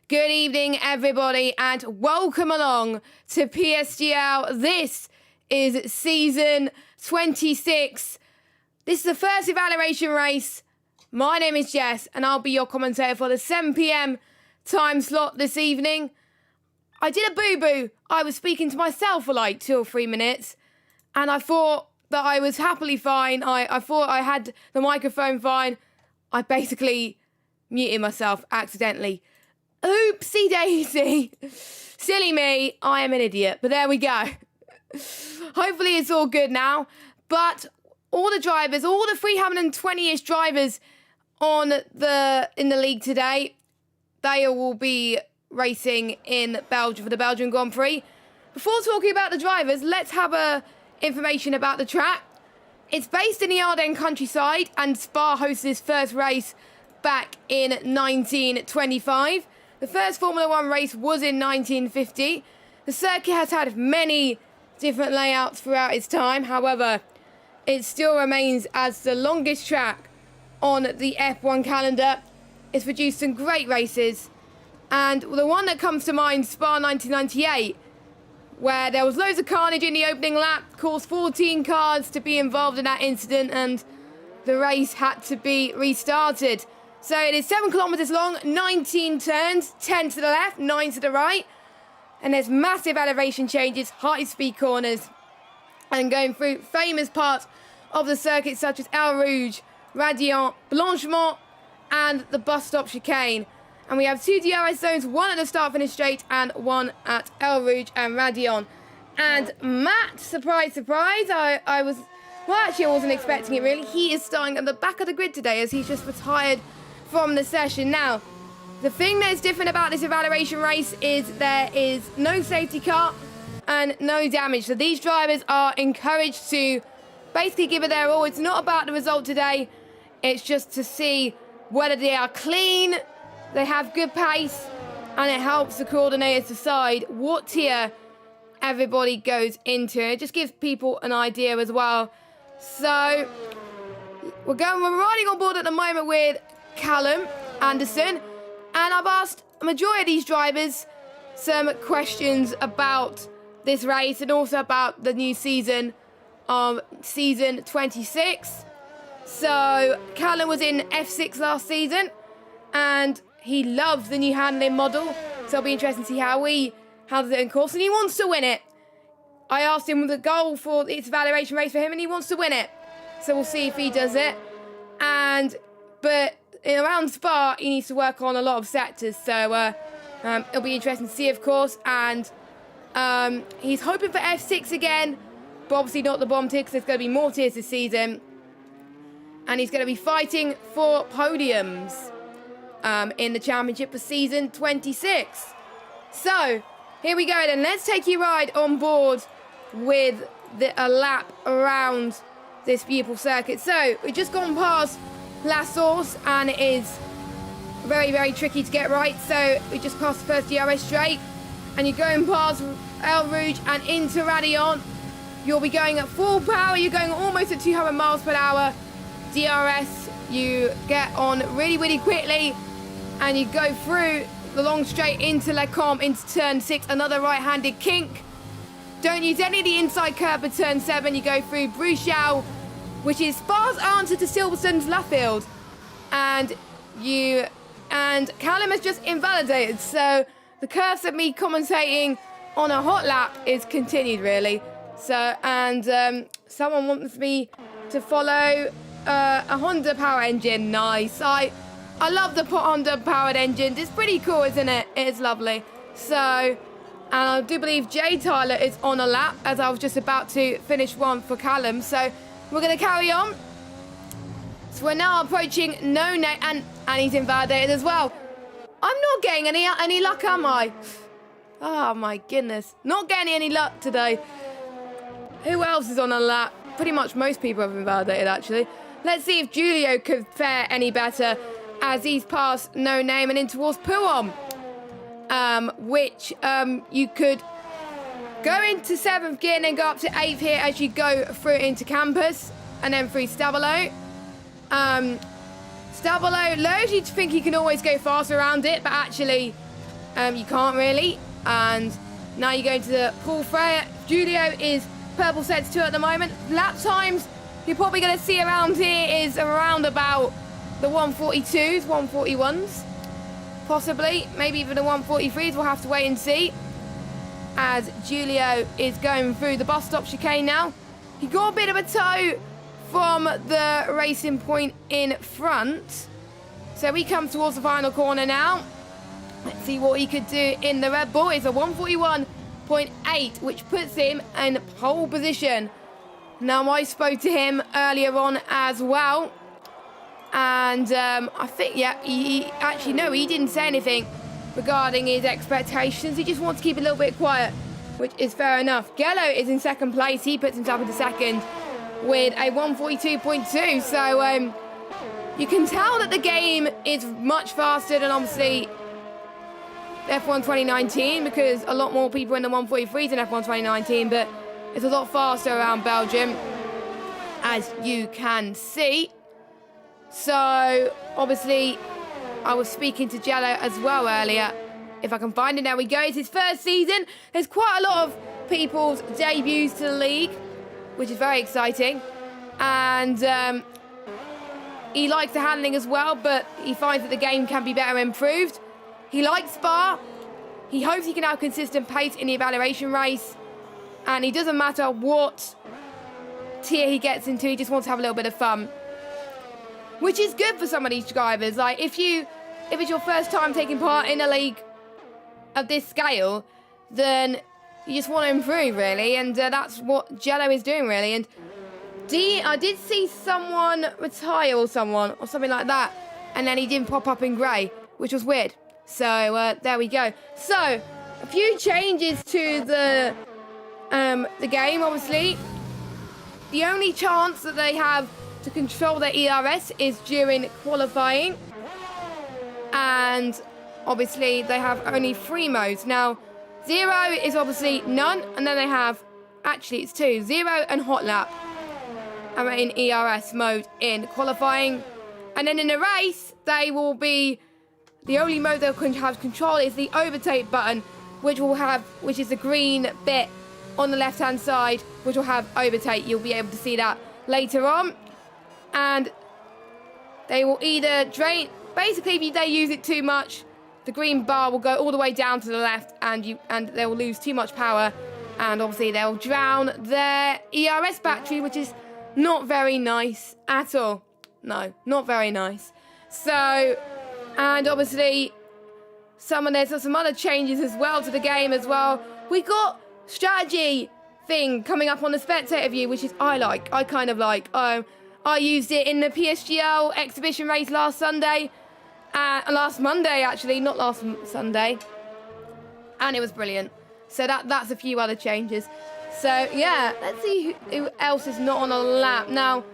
Good evening, everybody, and welcome along to PSGL. This is season 26. This is the first evaluation race. My name is Jess, and I'll be your commentator for the 7 p.m. time slot this evening. I did a boo-boo. I was speaking to myself for like 2 or 3 minutes, and I thought that I was happily fine. I thought I had the microphone fine. I basically muted myself accidentally. Oopsie daisy. Silly me. I am an idiot. But there we go. Hopefully it's all good now. But all the drivers, all the 320-ish drivers in the league today, they will be racing in Belgium for the Belgian Grand Prix. Before talking about the drivers, let's have information about the track. It's based in the Ardennes countryside, and Spa hosted its first race back in 1925. The first Formula One race was in 1950. The circuit has had many different layouts throughout its time. However, it still remains as the longest track on the F1 calendar. It's produced some great races. And the one that comes to mind, Spa 1998, where there was loads of carnage in the opening lap, caused 14 cars to be involved in that incident, and the race had to be restarted. So it is 7 kilometres long, 19 turns, 10 to the left, 9 to the right. And there's massive elevation changes, high-speed corners, and going through famous parts of the circuit such as El Rouge, Radiant, Blanchemont, and the bus stop chicane. And we have 2 DRS zones, one at the start-finish straight and one at El Rouge and Radiant. And Matt, surprise, surprise, I wasn't expecting it really. He is starting at the back of the grid today as he's just retired from the session. Now, the thing that is different about this evaluation race is there is no safety car and no damage. So these drivers are encouraged to basically give it their all. It's not about the result today. It's just to see whether they are clean, they have good pace, and it helps the coordinators decide what tier everybody goes into. It just gives people an idea as well. So we're riding on board at the moment with Callum Anderson, and I've asked a majority of these drivers some questions about this race and also about the new season of season 26. So Callum was in F6 last season and he loves the new handling model, so it'll be interesting to see how he handles it in course, and he wants to win it. I asked him the goal for its evaluation race for him, and he wants to win it, so we'll see if he does it. But around Spa, he needs to work on a lot of sectors, so it'll be interesting to see, of course. And he's hoping for F6 again, but obviously not the bomb tier, because there's going to be more tiers this season. And he's going to be fighting for podiums in the championship for season 26. So here we go then. Let's take you ride on board with a lap around this beautiful circuit. So we've just gone past La Source, and it is very, very tricky to get right. So we just passed the first DRS straight, and you're going past El Rouge and into Radiant. You'll be going at full power. You're going almost at 200 miles per hour. DRS, you get on really, really quickly, and you go through the long straight into Le Combe, into turn 6, another right-handed kink. Don't use any of the inside curve for turn 7. You go through Bruchel, which is Spa's answer to Silverstone's Luffield. And Callum has just invalidated. So the curse of me commentating on a hot lap is continued, really. So, and someone wants me to follow a Honda power engine. Nice. I love the Honda powered engines. It's pretty cool, isn't it? It is lovely. So, and I do believe Jay Tyler is on a lap, as I was just about to finish one for Callum. So we're going to carry on. So we're now approaching No Name, and he's invalidated as well. I'm not getting any luck, am I? Oh my goodness. Not getting any luck today. Who else is on a lap? Pretty much most people have invalidated, actually. Let's see if Julio could fare any better as he's past No Name and in towards Pouhon, which you could go into 7th gear and then go up to 8th here as you go through into Campus and then through Stavelot. Stavelot, loads you think you can always go fast around it, but actually You can't really. And now you go to the Paul Freya. Julio is purple sets 2 at the moment. Lap times you're probably going to see around here is around about the 142s, 141s. Possibly. Maybe even the 143s. We'll have to wait and see. As Julio is going through the bus stop chicane now. He got a bit of a toe from the racing point in front. So we come towards the final corner now. Let's see what he could do in the Red Bull. It's a 141.8, which puts him in pole position. Now, I spoke to him earlier on as well. And I think, yeah, he didn't say anything regarding his expectations. He just wants to keep a little bit quiet, which is fair enough. Gello is in second place. He puts himself into second with a 142.2. So you can tell that the game is much faster than obviously F1 2019, because a lot more people in the 143s in F1 2019, but it's a lot faster around Belgium, as you can see. So obviously I was speaking to Jello as well earlier. If I can find it, there we go. It's his first season. There's quite a lot of people's debuts to the league, which is very exciting. And he likes the handling as well, but he finds that the game can be better improved. He likes Spa. He hopes he can have consistent pace in the evaluation race. And it doesn't matter what tier he gets into, he just wants to have a little bit of fun. Which is good for some of these drivers. Like, if it's your first time taking part in a league of this scale, then you just want to improve, really. And that's what Jello is doing, really. And I did see someone retire or something like that. And then he didn't pop up in grey, which was weird. So, there we go. So, a few changes to the game, obviously. The only chance that they have to control their ERS is during qualifying. And obviously they have only 3 modes. Now, 0 is obviously none, and then they have, actually it's 2, 0 and hot lap. And in ERS mode in qualifying. And then in the race, they will be, the only mode they'll have control is the overtake button, which is the green bit on the left hand side, which will have overtake. You'll be able to see that later on. And they will either drain, basically if they use it too much, the green bar will go all the way down to the left, and they will lose too much power, and obviously they'll drown their ERS battery, which is not very nice at all. No, not very nice. So, and obviously there's some other changes as well to the game as well. We got strategy thing coming up on the spectator view, which is I kind of like. I used it in the PSGL exhibition race last Monday, actually, not last Sunday. And it was brilliant. So that's a few other changes. So, yeah, let's see who else is not on a lap. Now,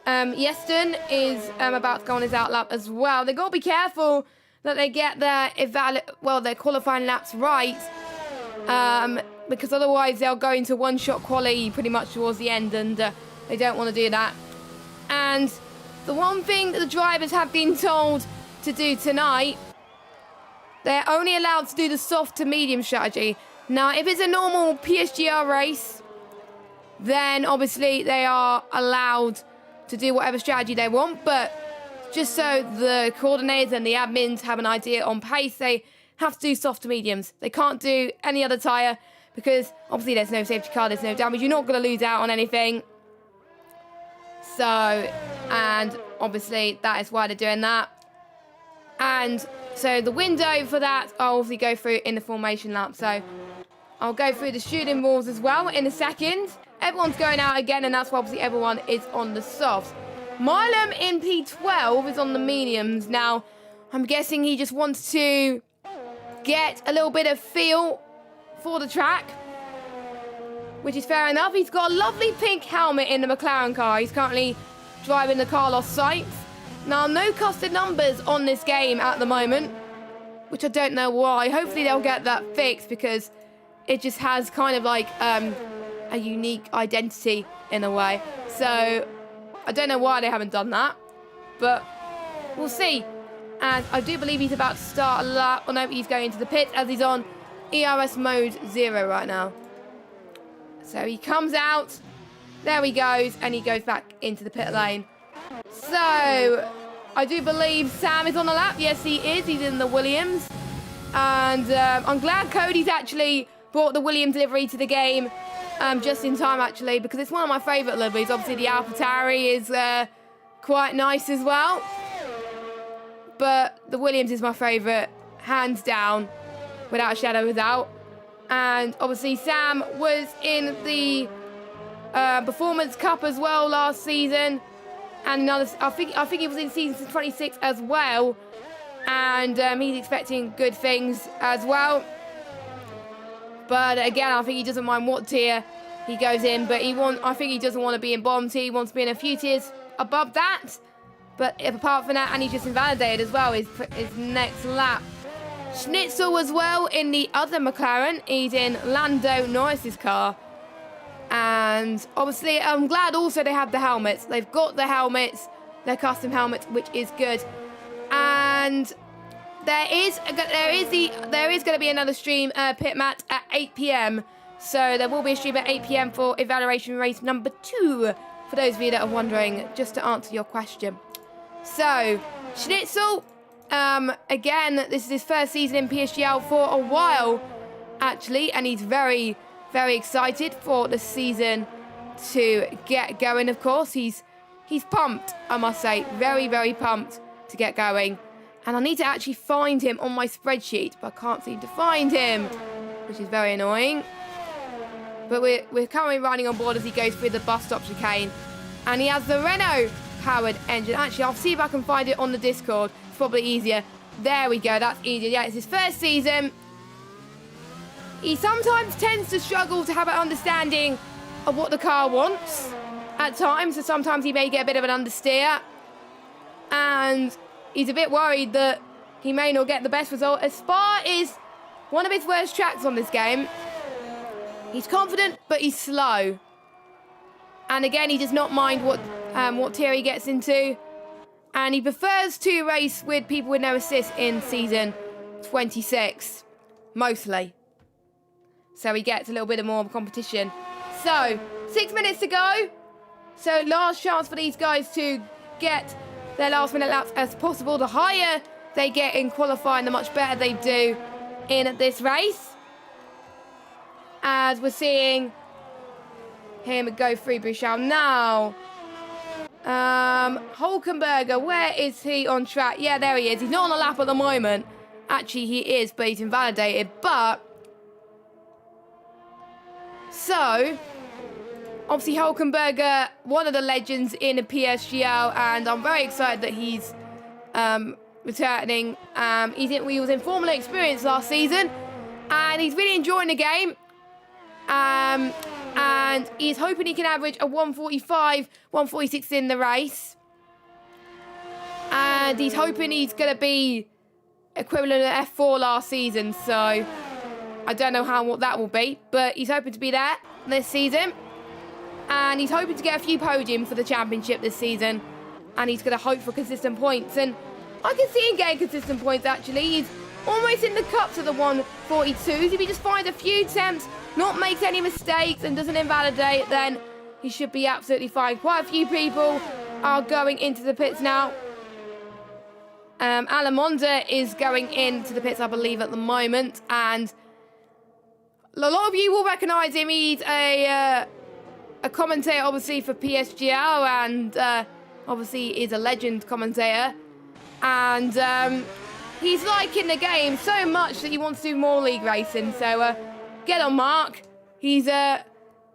Yeston is about to go on his out lap as well. They've got to be careful that they get their qualifying laps right. Because otherwise they'll go into one-shot quali pretty much towards the end, and they don't want to do that. And the one thing that the drivers have been told to do tonight, they're only allowed to do the soft to medium strategy. Now, if it's a normal PSGL race, then obviously they are allowed to do whatever strategy they want. But just so the coordinators and the admins have an idea on pace, they have to do soft to mediums. They can't do any other tyre because obviously there's no safety car, there's no damage. You're not going to lose out on anything. So, and obviously that is why they're doing that. And so the window for that, I'll obviously go through in the formation lap. So I'll go through the shooting rules as well in a second. Everyone's going out again, and that's why obviously everyone is on the softs. Milam in P12 is on the mediums. Now, I'm guessing he just wants to get a little bit of feel for the track, which is fair enough. He's got a lovely pink helmet in the McLaren car. He's currently driving the Carlos Sainz. Now, no custom numbers on this game at the moment, which I don't know why. Hopefully they'll get that fixed because it just has kind of like a unique identity in a way. So I don't know why they haven't done that, but we'll see. And I do believe he's about to start a lap. Oh no, he's going into the pit as he's on ERS mode 0 right now. So he comes out. There he goes. And he goes back into the pit lane. So I do believe Sam is on the lap. Yes, he is. He's in the Williams. And I'm glad Cody's actually brought the Williams livery to the game just in time, actually, because it's one of my favourite liveries. Obviously, the AlphaTauri is quite nice as well. But the Williams is my favourite, hands down, without a shadow of a doubt. And obviously, Sam was in the Performance Cup as well last season. And another, I think he was in season 26 as well. And he's expecting good things as well. But again, I think he doesn't mind what tier he goes in. But I think he doesn't want to be in bottom tier. He wants to be in a few tiers above that. But apart from that, and he's just invalidated as well, his next lap. Schnitzel as well in the other McLaren. He's in Lando Norris's car. And obviously, I'm glad also they have the helmets. They've got the helmets, their custom helmets, which is good. And there is going to be another stream, Pit Mat, at 8 p.m. So there will be a stream at 8 p.m. for evaluation race number 2. For those of you that are wondering, just to answer your question. So, Schnitzel, again, this is his first season in PSGL for a while, actually. And he's very, very excited for the season to get going, of course. He's pumped, I must say. Very, very pumped to get going. And I need to actually find him on my spreadsheet, but I can't seem to find him, which is very annoying. But we're currently riding on board as he goes through the bus stop chicane. And he has the Renault-powered engine. Actually, I'll see if I can find it on the Discord. It's probably easier. There we go. That's easier. Yeah, it's his first season. He sometimes tends to struggle to have an understanding of what the car wants at times. So sometimes he may get a bit of an understeer. And he's a bit worried that he may not get the best result. As Spa is one of his worst tracks on this game. He's confident, but he's slow. And again, he does not mind what tier he gets into. And he prefers to race with people with no assist in season 26, mostly. So he gets a little bit of more competition. So, 6 minutes to go. So last chance for these guys to get their last minute laps as possible. The higher they get in qualifying, the much better they do in this race. As we're seeing him go through Bruchel now. Hulkenberger, where is he on track? Yeah, there he is. He's not on a lap at the moment. Actually, he is, but he's invalidated. But so, obviously, Hulkenberger, one of the legends in the PSGL, and I'm very excited that he's returning. He was in Formula Experience last season, and he's really enjoying the game. And he's hoping he can average a 145, 146 in the race. And he's hoping he's going to be equivalent of F4 last season. So I don't know what that will be, but he's hoping to be there this season. And he's hoping to get a few podiums for the championship this season. And he's going to hope for consistent points. And I can see him getting consistent points, actually. He's almost in the cups of the 142s. If he just finds a few attempts, not makes any mistakes and doesn't invalidate, then he should be absolutely fine. Quite a few people are going into the pits now. Alamonda is going into the pits, I believe, at the moment. And a lot of you will recognise him. He's a commentator, obviously, for PSGL. And obviously is a legend commentator. And he's liking the game so much that he wants to do more league racing. So get on, Mark. He's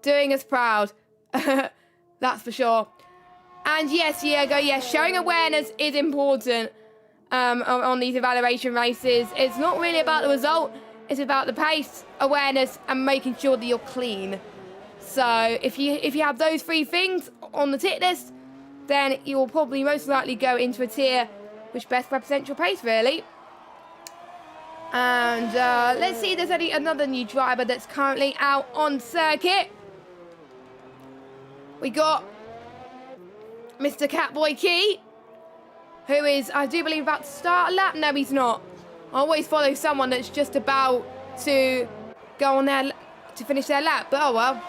doing us proud. That's for sure. And yes, Diego, yes, showing awareness is important on these evaluation races. It's not really about the result. It's about the pace, awareness, and making sure that you're clean. So if you have those 3 things on the tick list, then you will probably most likely go into a tier which best represents your pace, really. And let's see if there's another new driver that's currently out on circuit. We got Mr. Catboy Key, who is, I do believe, about to start a lap. No, he's not. I always follow someone that's just about to go on their, to finish their lap. But oh well.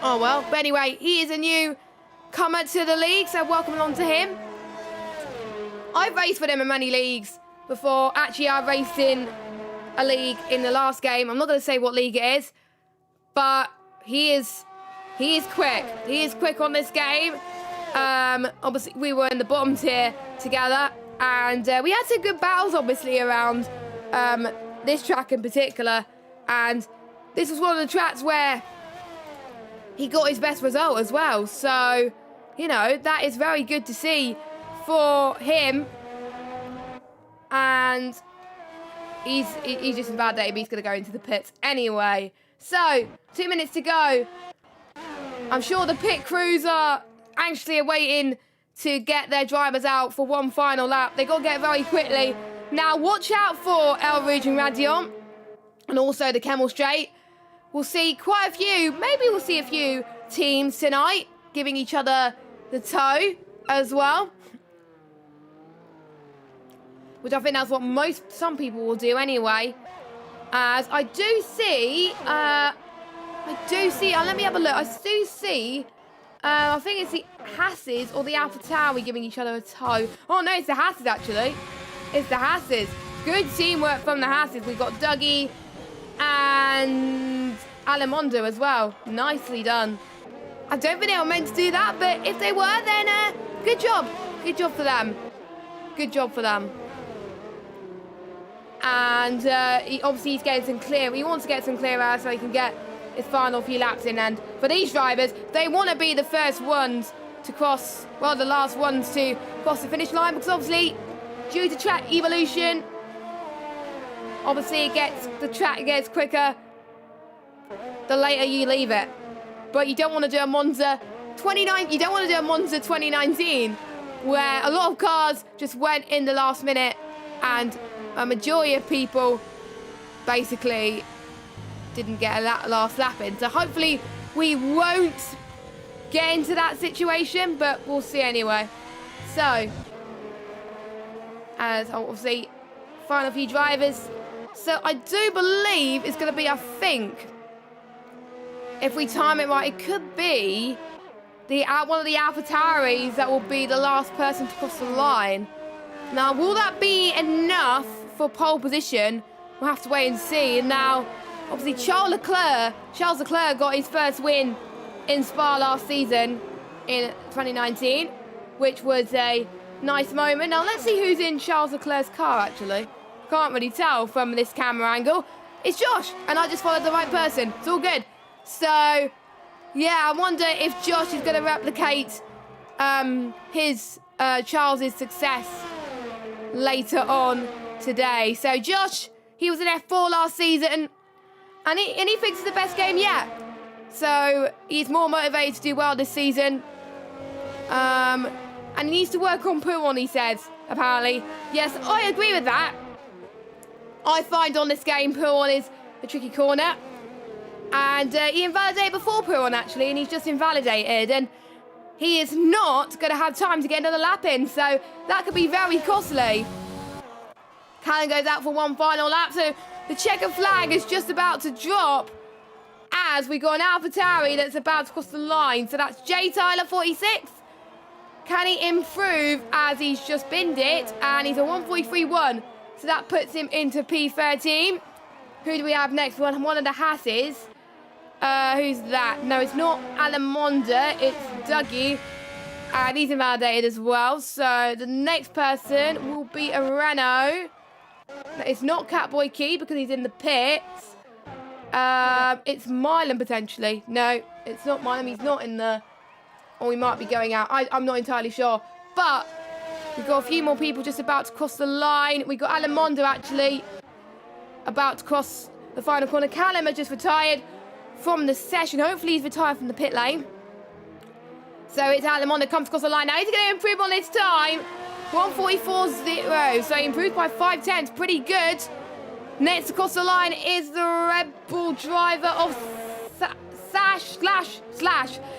Oh well. But anyway, he is a new comer to the league, so welcome along to him. I've raced for them in many leagues before. Actually, I raced in a league in the last game. I'm not going to say what league it is, but he is quick. He is quick on this game. Obviously, we were in the bottom tier together, and we had some good battles, obviously, around this track in particular. And this was one of the tracks where he got his best result as well. So, you know, that is very good to see for him. And he's just invalidated, but he's going to go into the pits anyway. So, 2 minutes to go. I'm sure the pit crews are anxiously awaiting to get their drivers out for one final lap. They got to get very quickly. Now, watch out for El Rouge and Radiant, and also the Kemmel Straight. We'll see quite a few, maybe we'll see a few teams tonight giving each other the toe as well. Which I think that's what some people will do anyway. As I do see, let me have a look. I do see, I think it's the Hasses or the AlphaTauri giving each other a toe. Oh no, it's the Hasses actually. It's the Hasses. Good teamwork from the Hasses. We've got Dougie and Alamondo as well. Nicely done. I don't think they were meant to do that, but if they were, then good job. Good job for them. Good job for them. And obviously he's getting some clear. He wants to get some clear air so he can get his final few laps in. And for these drivers, they want to be the first ones to cross, well, the last ones to cross the finish line, because obviously, due to track evolution, obviously the track gets quicker the later you leave it. But you don't want to do a Monza 2019 where a lot of cars just went in the last minute and a majority of people basically didn't get a last lap in. So hopefully we won't get into that situation, but we'll see anyway. So, as obviously, final few drivers. So I do believe it's going to be, I think, if we time it right, it could be one of the AlphaTauris that will be the last person to cross the line. Now, will that be enough for pole position? We'll have to wait and see. And now, obviously, Charles Leclerc got his first win in Spa last season in 2019, which was a nice moment. Now, let's see who's in Charles Leclerc's car, actually. Can't really tell from this camera angle. It's Josh, and I just followed the right person. It's all good. So, yeah, I wonder if Josh is going to replicate Charles's success later on today. So Josh, he was in F4 last season, and he thinks it's the best game yet. So he's more motivated to do well this season. And he needs to work on Pouron, he says, apparently. Yes, I agree with that. I find on this game, Pouron is a tricky corner. And he invalidated before Pouron, actually, and he's just invalidated. And he is not going to have time to get another lap in, so that could be very costly. Callan goes out for one final lap, so the checker flag is just about to drop as we got an AlphaTauri that's about to cross the line. So that's J. Tyler, 46. Can he improve as he's just binned it? And he's a 143.1, so that puts him into P13. Who do we have next? One of the Hasses. Who's that? No, it's not Alamonda, it's Dougie. And he's invalidated as well. So the next person will be a Renault. It's not Catboy Key because he's in the pits. It's Milan potentially. No, it's not Milan. He's not in the... Or he might be going out. I'm not entirely sure. But we've got a few more people just about to cross the line. We've got Alamondo actually about to cross the final corner. Callum has just retired from the session. Hopefully he's retired from the pit lane. So it's Alamondo comes across the line. Now he's going to improve on his time. 144.0. So he improved by 5 tenths. Pretty good. Next across the line is the Red Bull driver of Slash.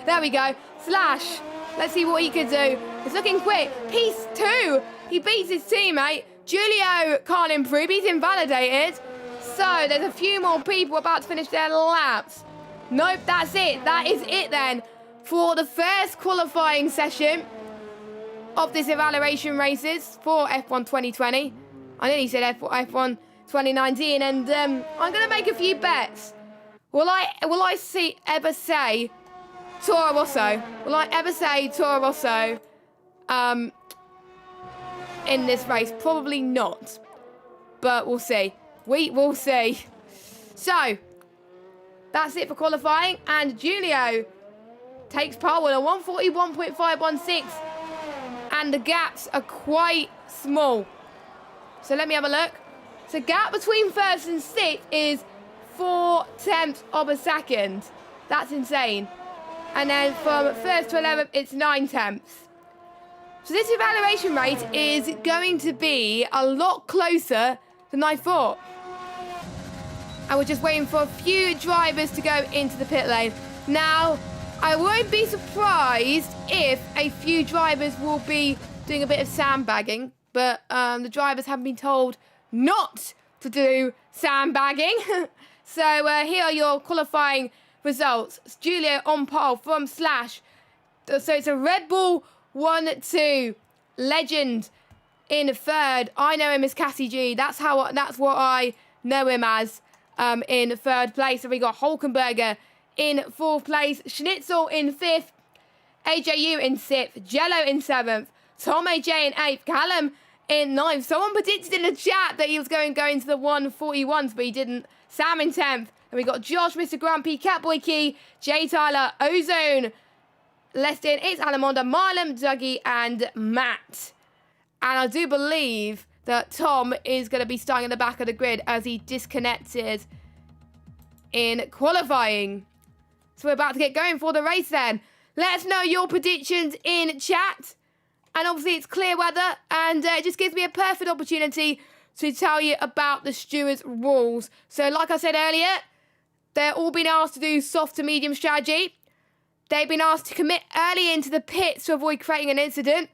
There we go. Slash. Let's see what he could do. It's looking quick. P2. He beats his teammate. Julio can't improve. He's invalidated. So there's a few more people about to finish their laps. Nope, that's it. That is it then for the first qualifying session of this evaluation races for F1 2020. I nearly said F1 2019, and I'm going to make a few bets. Will I ever say Toro Rosso? Will I ever say Toro Rosso in this race? Probably not, but we'll see. We will see. So that's it for qualifying, and Julio takes pole with a 141.516, and the gaps are quite small. So let me have a look. So gap between first and sixth is 0.4 of a second. That's insane. And then from first to 11th, it's 0.9. So this evaluation race is going to be a lot closer than I thought. And we're just waiting for a few drivers to go into the pit lane. Now, I won't be surprised if a few drivers will be doing a bit of sandbagging, but the drivers have been told not to do sandbagging. So here are your qualifying results. It's Julio on pole from Slash. So it's a Red Bull 1-2 legend in third. I know him as Cassie G. That's what I know him as in third place. So we got Hulkenberger in fourth place, Schnitzel in fifth, AJU in sixth, Jello in seventh, Tom AJ in eighth, Callum in ninth. Someone predicted in the chat that he was going to go into the 141s, but he didn't. Sam in 10th. And we got Josh, Mr. Grumpy, Catboy Key, Jay Tyler, Ozone, Leston, it's Alamonda, Marlon, Dougie, and Matt. And I do believe that Tom is going to be starting at the back of the grid as he disconnected in qualifying. So we're about to get going for the race then. Let us know your predictions in chat. And obviously it's clear weather, and it just gives me a perfect opportunity to tell you about the stewards' rules. So like I said earlier, they're all being asked to do soft to medium strategy. They've been asked to commit early into the pits to avoid creating an incident.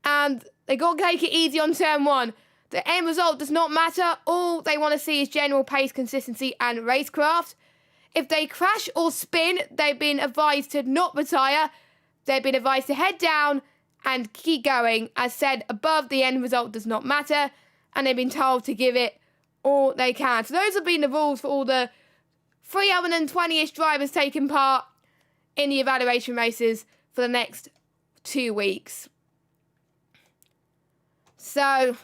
And they got to take it easy on turn one. The end result does not matter. All they want to see is general pace, consistency, and racecraft. If they crash or spin, they've been advised to not retire. They've been advised to head down and keep going. As said above, the end result does not matter. And they've been told to give it all they can. So those have been the rules for all the 320-ish drivers taking part in the evaluation races for the next 2 weeks. So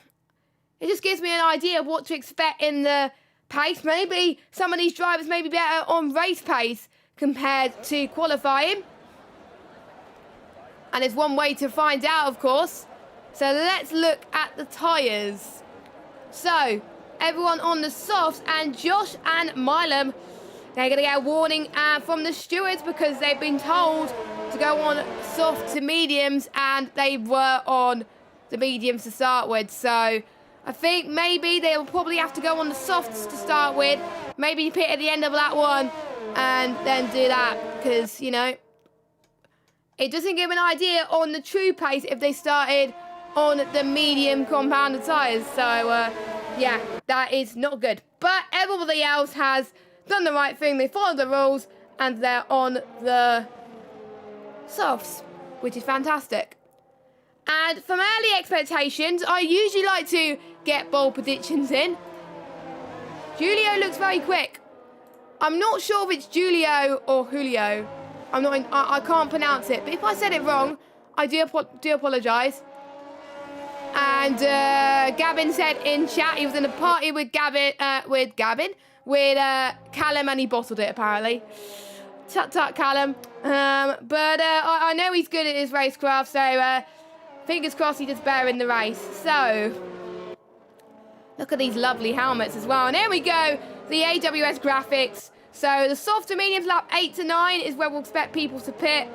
it just gives me an idea of what to expect in the pace. Maybe some of these drivers may be better on race pace compared to qualifying. And there's one way to find out, of course. So let's look at the tyres. So everyone on the softs, and Josh and Milam, they're going to get a warning from the stewards because they've been told to go on soft to mediums, and they were on the mediums to start with. So I think maybe they'll probably have to go on the softs to start with. Maybe pit at the end of lap one and then do that because, you know, it doesn't give an idea on the true pace if they started on the medium compounded tyres. So, yeah, that is not good. But everybody else has done the right thing. They followed the rules and they're on the softs, which is fantastic. And from early expectations, I usually like to get bold predictions in. Julio looks very quick. I'm not sure if it's Julio or Julio. I can't pronounce it. But if I said it wrong, I do apologise. And Gavin said in chat he was in a party with Callum, and he bottled it apparently. Tut tut, Callum. But I know he's good at his racecraft, so fingers crossed he does better in the race. So look at these lovely helmets as well. And there we go, the AWS graphics. So the soft to mediums lap 8 to 9 is where we'll expect people to pit.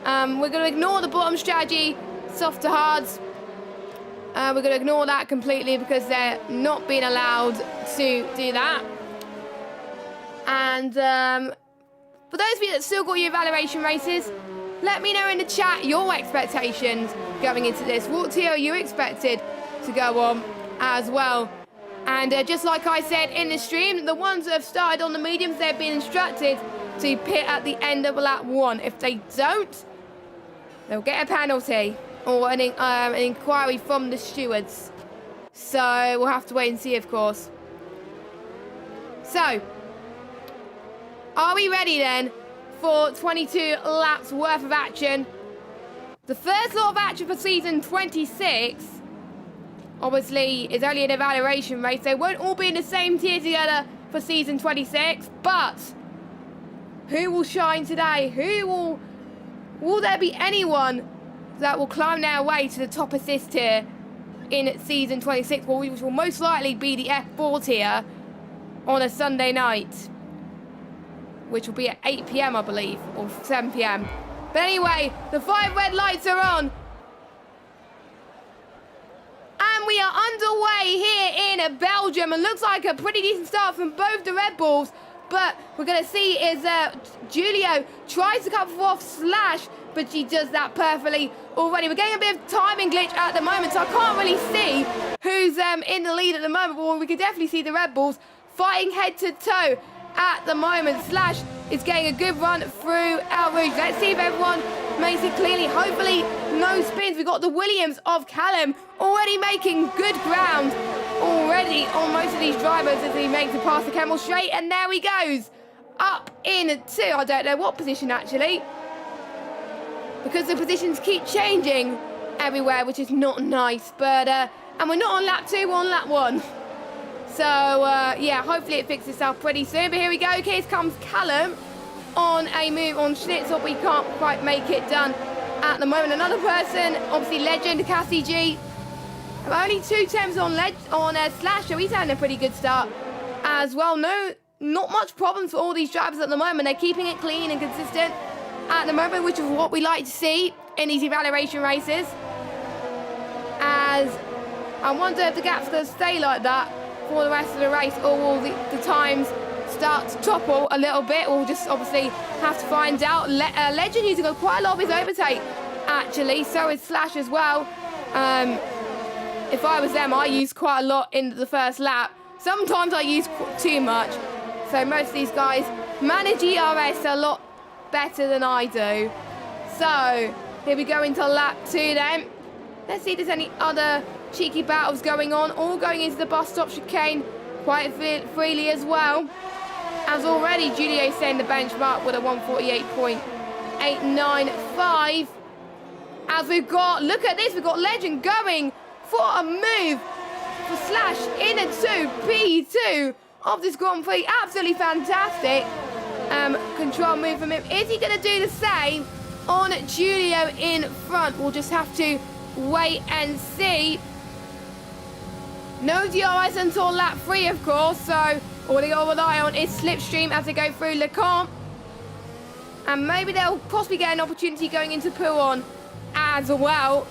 We're going to ignore the bottom strategy, soft to hards. We're going to ignore that completely because they're not being allowed to do that. And for those of you that still got your evaluation races, Let me know in the chat your expectations going into this. What tier are you expected to go on as well? And just like I said in the stream, the ones that have started on the mediums, they've been instructed to pit at the end of lap 1. If they don't, they'll get a penalty or an inquiry from the stewards. So we'll have to wait and see, of course. So, are we ready then for 22 laps worth of action? The first lot of action for season 26, obviously, is only an evaluation race. They won't all be in the same tier together for season 26, but who will shine today? Will there be anyone that will climb their way to the top assist tier in season 26, which will most likely be the F4 tier on a Sunday night, which will be at 8 PM, I believe, or 7 PM. But anyway, the 5 red lights are on. And we are underway here in Belgium. It looks like a pretty decent start from both the Red Bulls. But we're going to see is Julio tries to cut off Slash, but she does that perfectly already. We're getting a bit of timing glitch at the moment, so I can't really see who's in the lead at the moment. But we can definitely see the Red Bulls fighting head to toe at the moment. Slash is getting a good run through El Rouge. Let's see if everyone makes it cleanly. Hopefully no spins. We've got the Williams of Callum already making good ground already on most of these drivers as he makes it past the Camel straight. And there he goes. Up into, I don't know what position actually, because the positions keep changing everywhere, which is not nice. But, and we're not on lap 2, we're on lap 1. So, yeah, hopefully it fixes itself pretty soon. But here we go. Here comes Callum on a move on Schnitzel. We can't quite make it done at the moment. Another person, obviously Legend, Cassie G. Only 2 attempts on Slash, so he's having a pretty good start as well. Not much problems for all these drivers at the moment. They're keeping it clean and consistent at the moment, which is what we like to see in these evaluation races. As I wonder if the gap's going to stay like that for the rest of the race, or will the times start to topple a little bit? We'll just obviously have to find out. Legend using quite a lot of his overtake, actually. So is Slash as well. If I was them, I use quite a lot in the first lap. Sometimes I use too much. So most of these guys manage ERS a lot better than I do. So here we go into lap 2 then. Let's see if there's any other cheeky battles going on. All going into the bus stop chicane quite freely as well. As already Julio setting the benchmark with a 148.895. As we've got, look at this, we've got Legend going for a move for Slash into P2 of this Grand Prix. Absolutely fantastic control move from him. Is he going to do the same on Julio in front? We'll just have to wait and see. No DRS until lap 3, of course, so all they got to rely on is slipstream as they go through Le Camp. And maybe they'll possibly get an opportunity going into Pouhon as well,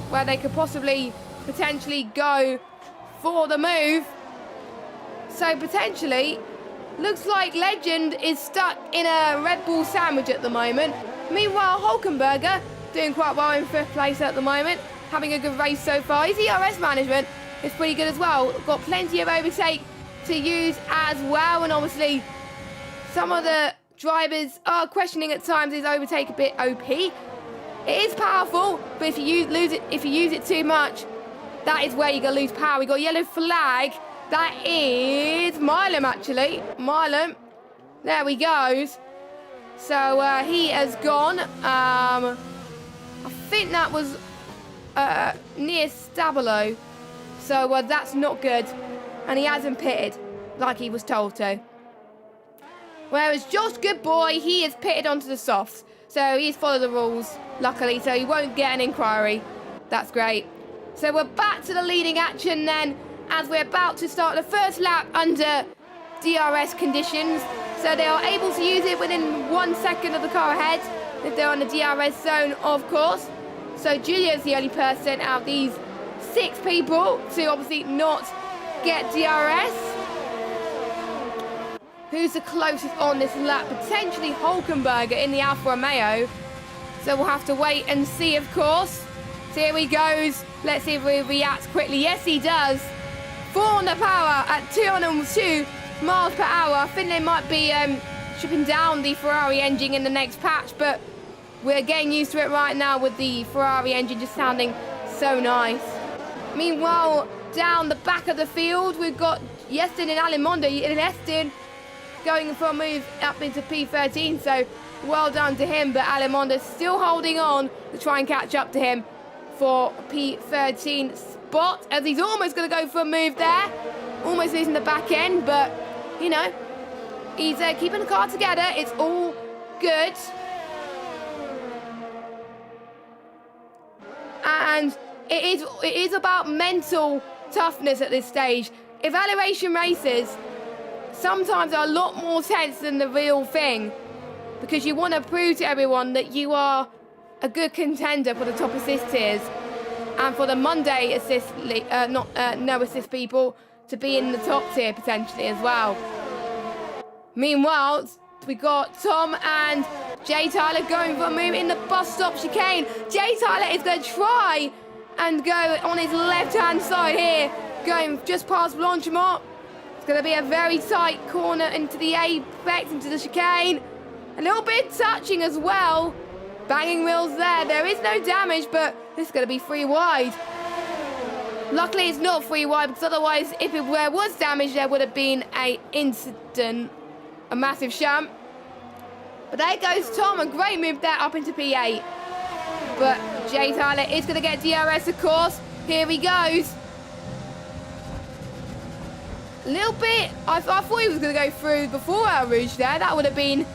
where they could potentially go for the move. So potentially, looks like Legend is stuck in a Red Bull sandwich at the moment. Meanwhile, Hulkenberger doing quite well in 5th place at the moment, having a good race so far. His ERS management is pretty good as well. Got plenty of overtake to use as well, and obviously some of the drivers are questioning at times his overtake a bit OP. It is powerful, but if you use it too much, that is where you're going to lose power. We got yellow flag. That is Milam, actually. Milam. There he goes. So he has gone. I think that was near Stabilo. So that's not good. And he hasn't pitted like he was told to. Whereas Josh Goodboy, he is pitted onto the softs. So he's followed the rules, luckily. So he won't get an inquiry. That's great. So we're back to the leading action then, as we're about to start the first lap under DRS conditions. So they are able to use it within 1 second of the car ahead, if they're on the DRS zone, of course. So Julia's the only person out of these 6 people to obviously not get DRS. Who's the closest on this lap? Potentially Hulkenberger in the Alfa Romeo. So we'll have to wait and see, of course. So here he goes. Let's see if he reacts quickly. Yes, he does. 400 power at 202 miles per hour. I think they might be stripping down the Ferrari engine in the next patch, but we're getting used to it right now with the Ferrari engine just sounding so nice. Meanwhile, down the back of the field, we've got Yestin and Alimondo. Yestin going for a move up into P13, so well done to him, but Alimondo's still holding on to try and catch up to him for P13 spot, as he's almost going to go for a move there. Almost losing the back end, but, you know, he's keeping the car together. It's all good. And it is about mental toughness at this stage. Evaluation races sometimes are a lot more tense than the real thing, because you want to prove to everyone that you are a good contender for the top assist tiers and for the Monday assist, no assist people to be in the top tier potentially as well. Meanwhile, we got Tom and Jay Tyler going for a move in the bus stop chicane. Jay Tyler is going to try and go on his left-hand side here, going just past Blanchimont. It's going to be a very tight corner into the apex, into the chicane. A little bit touching as well. Banging wheels there. There is no damage, but this is going to be free wide. Luckily, it's not free wide, because otherwise, if it was damage, there would have been an incident. A massive sham. But there goes Tom. A great move there up into P8. But Jay Tyler is going to get DRS, of course. Here he goes. A little bit. I thought he was going to go through before our Rouge there. That would have been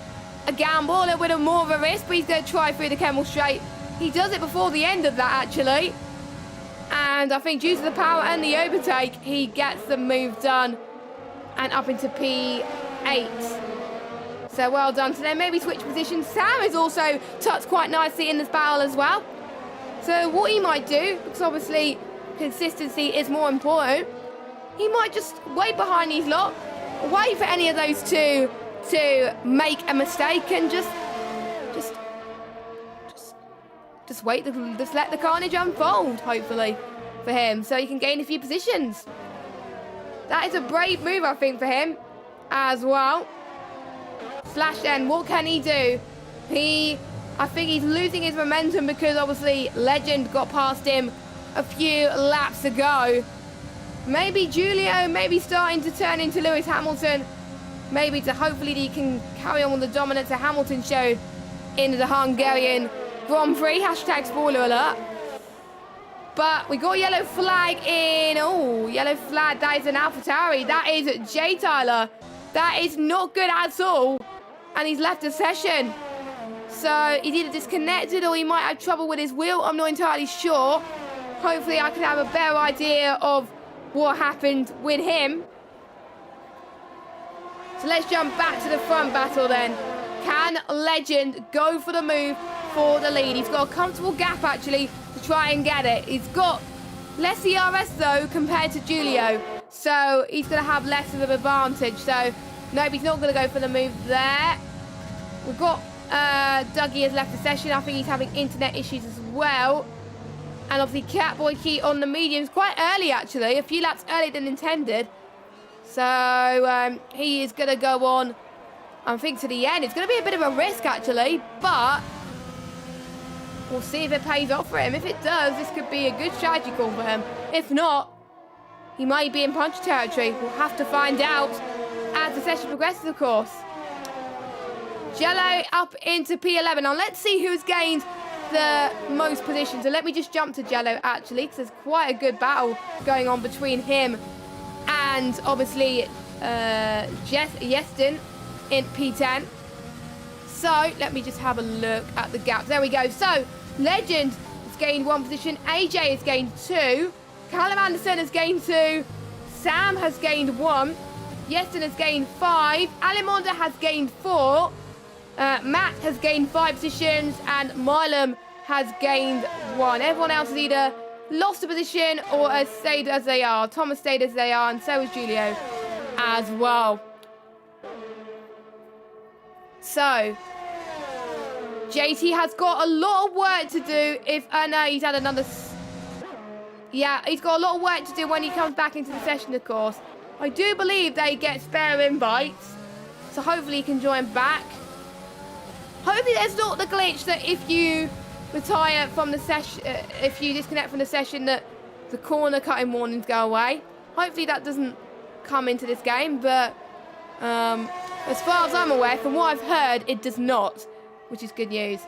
a gamble, a little bit of more of a risk, but he's going to try through the Kemmel Straight. He does it before the end of that, actually. And I think due to the power and the overtake, he gets the move done. And up into P8. So well done to them. Maybe switch positions. Sam is also tucked quite nicely in this battle as well. So what he might do, because obviously consistency is more important, he might just wait behind these lot, wait for any of those two to make a mistake, and just wait, just let the carnage unfold, hopefully, for him, so he can gain a few positions. That is a brave move, I think, for him as well. Slash N, what can he do? I think he's losing his momentum because obviously Legend got past him a few laps ago. Maybe Julio, maybe starting to turn into Lewis Hamilton. Maybe to hopefully he can carry on with the dominance that Hamilton showed in the Hungarian Grand Prix. Hashtag spoiler alert. But we got yellow flag in. Oh, yellow flag. That is an AlphaTauri. That is Jay Tyler. That is not good at all. And he's left the session. So he's either disconnected or he might have trouble with his wheel. I'm not entirely sure. Hopefully I can have a better idea of what happened with him. So let's jump back to the front battle then. Can Legend go for the move for the lead? He's got a comfortable gap actually to try and get it. He's got less ERS though compared to Julio. So he's going to have less of an advantage. So no, he's not going to go for the move there. We've got Dougie has left the session. I think he's having internet issues as well. And obviously Catboy Key on the mediums quite early actually. A few laps earlier than intended. So he is going to go on, I think, to the end. It's going to be a bit of a risk actually. But we'll see if it pays off for him. If it does, this could be a good strategy call for him. If not, he might be in punch territory. We'll have to find out as the session progresses, of course. Jello up into P11. Now let's see who's gained the most positions. So let me just jump to Jello actually, because there's quite a good battle going on between him and obviously Yestin in P10. So let me just have a look at the gap. There we go. So Legend has gained 1 position. AJ has gained 2. Callum Anderson has gained 2. Sam has gained 1. Yestin has gained 5. Alimonda has gained 4. Matt has gained 5 positions. And Milam has gained 1. Everyone else has either lost a position or has stayed as they are. Thomas stayed as they are, and so has Julio as well. So JT has got a lot of work to do if... no, he's had another... Yeah, he's got a lot of work to do when he comes back into the session, of course. I do believe they get spare invites. So hopefully he can join back. Hopefully there's not the glitch that if you retire from the session... if you disconnect from the session, that the corner cutting warnings go away. Hopefully that doesn't come into this game. But as far as I'm aware, from what I've heard, it does not. Which is good news.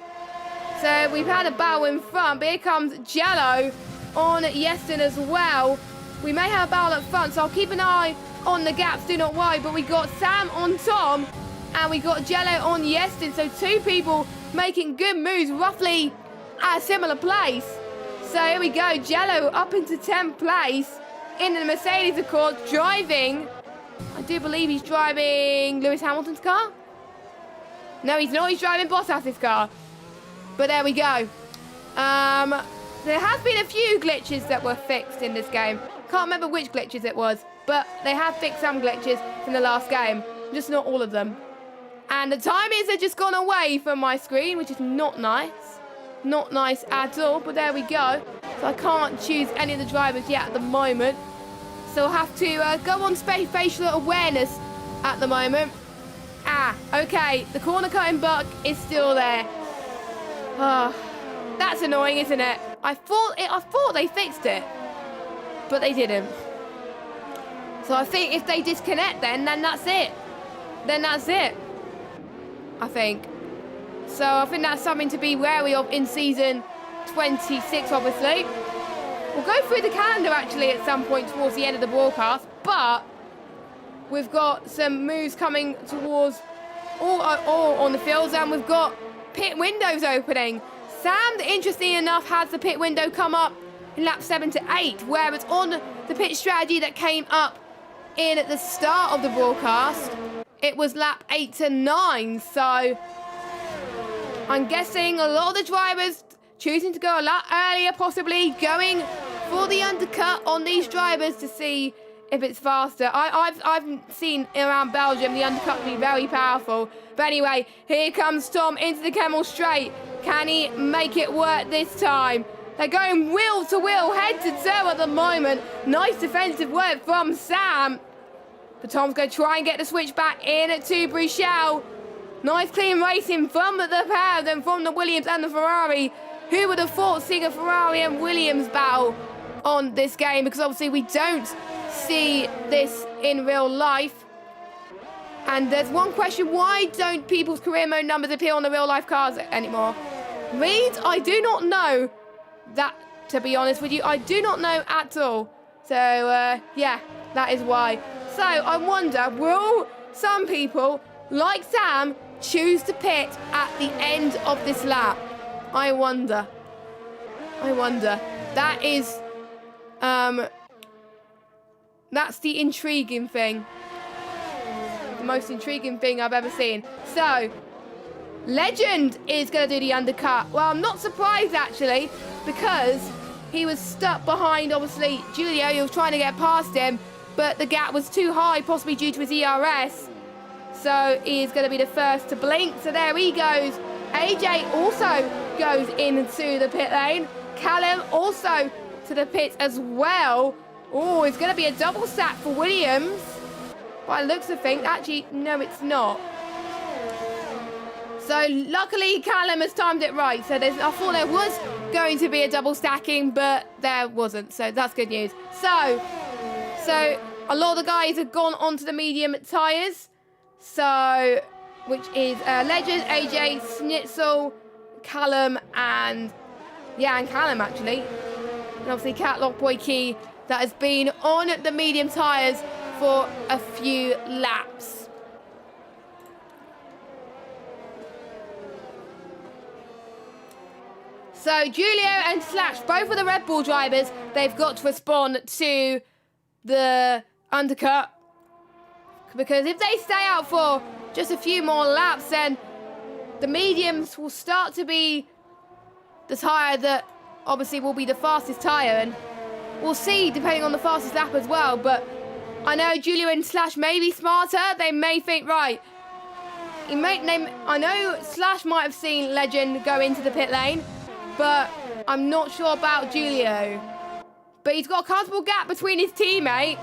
So we've had a battle in front. But here comes Jello on Yeston as well. We may have a battle up front, so I'll keep an eye on the gaps, do not worry. But we got Sam on Tom, and we got Jello on Yeston. So two people making good moves, roughly at a similar place. So here we go, Jello up into 10th place in the Mercedes, of course, driving. I do believe he's driving Lewis Hamilton's car. No, he's not. He's driving Bottas's car. But there we go. There has been a few glitches that were fixed in this game. Can't remember which glitches it was, but they have fixed some glitches in the last game. Just not all of them. And the timings have just gone away from my screen, which is not nice. Not nice at all, but there we go. So I can't choose any of the drivers yet at the moment. So I'll have to go on facial awareness at the moment. Okay, the corner cutting bug is still there. That's annoying, isn't it? I thought they fixed it, but they didn't. So I think if they disconnect then that's it. Then that's it, I think. So I think that's something to be wary of in season 26, obviously. We'll go through the calendar, actually, at some point towards the end of the broadcast, but we've got some moves coming towards all on the fields, and we've got pit windows opening. Sam, interestingly enough, has the pit window come up in lap 7 to 8, whereas on the pit strategy that came up in at the start of the broadcast, it was lap 8 to 9. So I'm guessing a lot of the drivers choosing to go a lot earlier, possibly going for the undercut on these drivers to see if it's faster. I've seen around Belgium the undercut be very powerful. But anyway, here comes Tom into the Camel straight. Can he make it work this time? They're going wheel to wheel, head to toe at the moment. Nice defensive work from Sam. But Tom's going to try and get the switch back in to Brichel. Nice clean racing from the pair of them, from the Williams and the Ferrari. Who would have thought seeing a Ferrari and Williams battle on this game? Because obviously we don't see this in real life. And there's one question, why don't people's career mode numbers appear on the real life cars anymore? Reed, I do not know that, to be honest with you. I do not know at all. So, yeah, that is why. So, I wonder, will some people, like Sam, choose to pit at the end of this lap? I wonder. That is, that's the intriguing thing. The most intriguing thing I've ever seen. So, Legend is going to do the undercut. Well, I'm not surprised, actually, because he was stuck behind, obviously, Julio. He was trying to get past him, but the gap was too high, possibly due to his ERS. So, he is going to be the first to blink. So, there he goes. AJ also goes into the pit lane. Callum also to the pit as well. Oh, it's going to be a double stack for Williams. By the looks of things, actually, no, it's not. So, luckily, Callum has timed it right. So, I thought there was going to be a double stacking, but there wasn't. So, that's good news. So a lot of the guys have gone onto the medium tyres. So, which is Legend, AJ, Schnitzel, Callum, and Callum, actually. And obviously, Catlock Boy Key, that has been on the medium tyres for a few laps. So Julio and Slash, both of the Red Bull drivers, they've got to respond to the undercut. Because if they stay out for just a few more laps, then the mediums will start to be the tyre that obviously will be the fastest tyre. And we'll see, depending on the fastest lap as well. But I know Julio and Slash may be smarter. They may think, right, I know Slash might have seen Legend go into the pit lane, but I'm not sure about Julio. But he's got a comfortable gap between his teammate.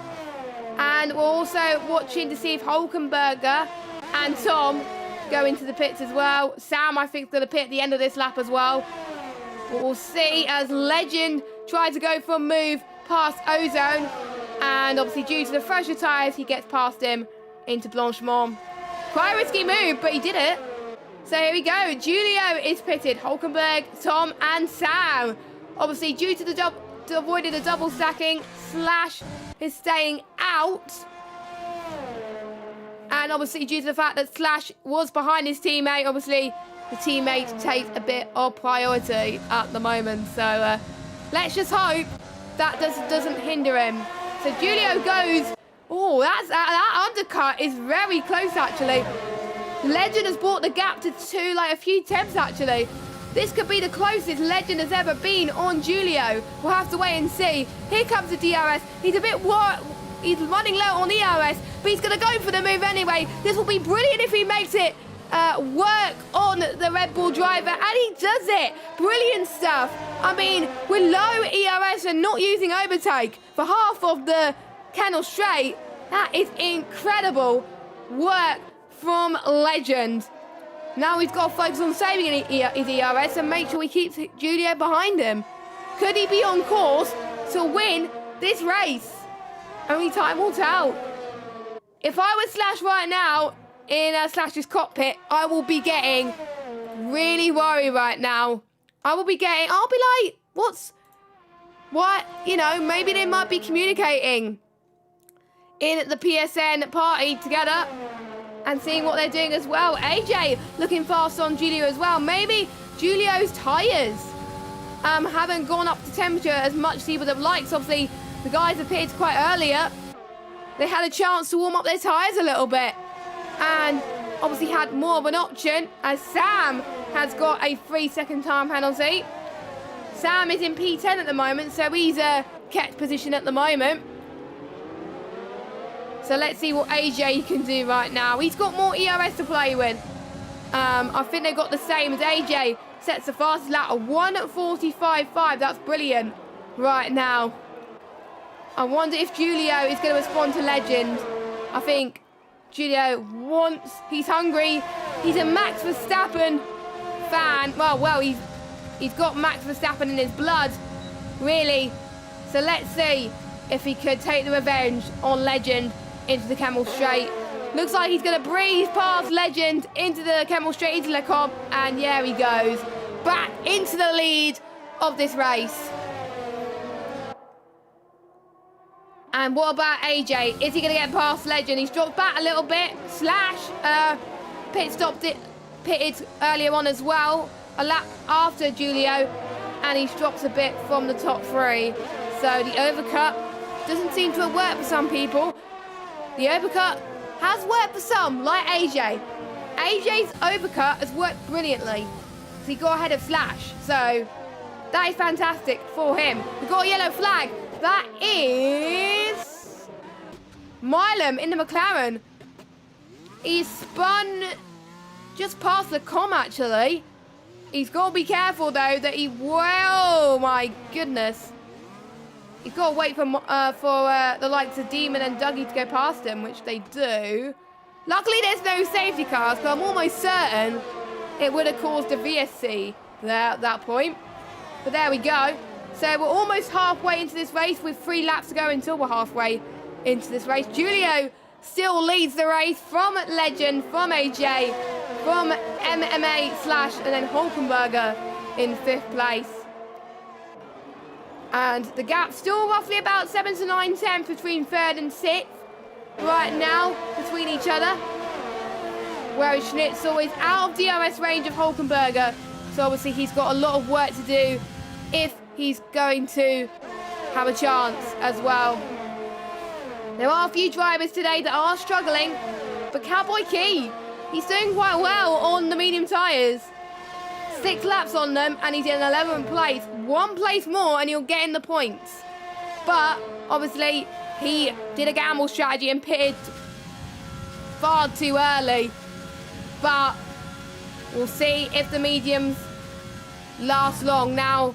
And we're also watching to see if Hulkenberger and Tom go into the pits as well. Sam, I think, is going to pit at the end of this lap as well. But we'll see as Legend tries to go for a move past Ozone. And obviously, due to the fresher tyres, he gets past him into Blanchimont. Quite a risky move, but he did it. So here we go. Julio is pitted. Hulkenberg, Tom, and Sam. Obviously, due to the avoiding the double stacking, Slash is staying out. And obviously, due to the fact that Slash was behind his teammate, obviously, the teammate takes a bit of priority at the moment. So let's just hope that doesn't hinder him. So Julio goes. Oh, that undercut is very close, actually. Legend has brought the gap to a few tenths, actually. This could be the closest Legend has ever been on Julio. We'll have to wait and see. Here comes the DRS. He's a bit he's running low on ERS, but he's going to go for the move anyway. This will be brilliant if he makes it work on the Red Bull driver, and he does it. Brilliant stuff. I mean, with low ERS and not using overtake for half of the Kennel Straight, that is incredible work from Legend. Now he's got to focus on saving his ERS and make sure he keeps Julio behind him. Could he be on course to win this race? Only time will tell. If I was Slash right now in Slash's cockpit, I will be getting really worried right now. I'll be like, what? You know, maybe they might be communicating in the PSN party together and seeing what they're doing as well. AJ looking fast on Julio as well. Maybe Julio's tyres haven't gone up to temperature as much as he would have liked. So obviously, the guys appeared quite earlier. They had a chance to warm up their tyres a little bit. And obviously had more of an option as Sam has got a 3-second time penalty. Sam is in P10 at the moment, so he's kept position at the moment. So let's see what AJ can do right now. He's got more ERS to play with. I think they've got the same as AJ. Sets the fastest lap of 1:45.5. That's brilliant right now. I wonder if Julio is going to respond to Legend. I think Julio he's hungry. He's a Max Verstappen fan. Well, he's got Max Verstappen in his blood, really. So let's see if he could take the revenge on Legend into the Camel Straight. Looks like he's going to breeze past Legend into the Camel Straight, into Le Comp, and yeah, he goes back into the lead of this race. And what about AJ? Is he going to get past Legend? He's dropped back a little bit. Slash pitted earlier on as well, a lap after Julio, and he's dropped a bit from the top three. So the overcut doesn't seem to have worked for some people. The overcut has worked for some, like AJ. AJ's overcut has worked brilliantly. So he got ahead of Slash. So that is fantastic for him. We've got a yellow flag. That is Milam in the McLaren. He's spun just past the com, actually. He's got to be careful, though, that oh, my goodness. He's got to wait for the likes of Demon and Dougie to go past him, which they do. Luckily, there's no safety cars, because I'm almost certain it would have caused a VSC there at that point. But there we go. So we're almost halfway into this race with 3 laps to go until we're halfway into this race. Julio still leads the race from Legend, from AJ, from MMA Slash, and then Hulkenberger in 5th place. And the gap still roughly about 7 to 9 tenths between 3rd and 6th right now between each other. Whereas Schnitzel is out of DRS range of Hulkenberger. So obviously he's got a lot of work to do if he's going to have a chance as well. There are a few drivers today that are struggling, but Cowboy Key, he's doing quite well on the medium tyres. 6 laps on them, and he's in 11th place. 1 place more, and he'll get in the points. But, obviously, he did a gamble strategy and pitted far too early. but we'll see if the mediums last long. Now,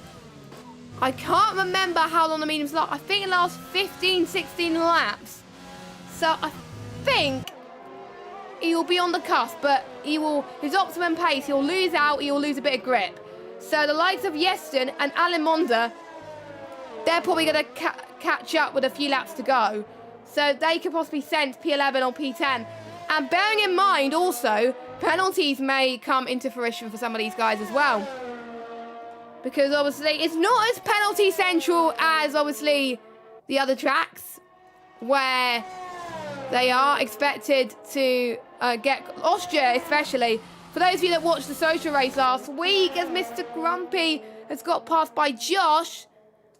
I can't remember how long the mediums last. I think it lasts 15, 16 laps. So I think he will be on the cusp, but his optimum pace, he'll lose out, he'll lose a bit of grip. So the likes of Yeston and Alimonda, they're probably going to catch up with a few laps to go. So they could possibly sense P11 or P10. And bearing in mind also, penalties may come into fruition for some of these guys as well. Because obviously it's not as penalty central as obviously the other tracks, where they are expected to get Austria especially. For those of you that watched the social race last week, as Mr. Grumpy has got passed by Josh,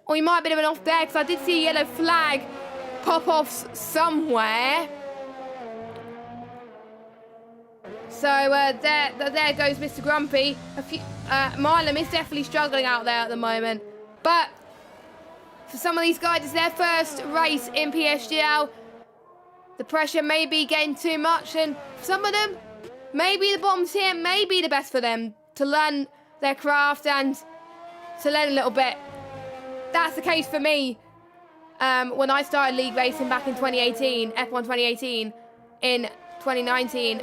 or he might have been off there because I did see a yellow flag pop off somewhere. So there goes Mr. Grumpy. Milam is definitely struggling out there at the moment. But for some of these guys, it's their first race in PSGL. The pressure may be getting too much, and for some of them, maybe the bottom tier may be the best for them to learn their craft and to learn a little bit. That's the case for me. When I started league racing back in 2018, F1 2018, in 2019,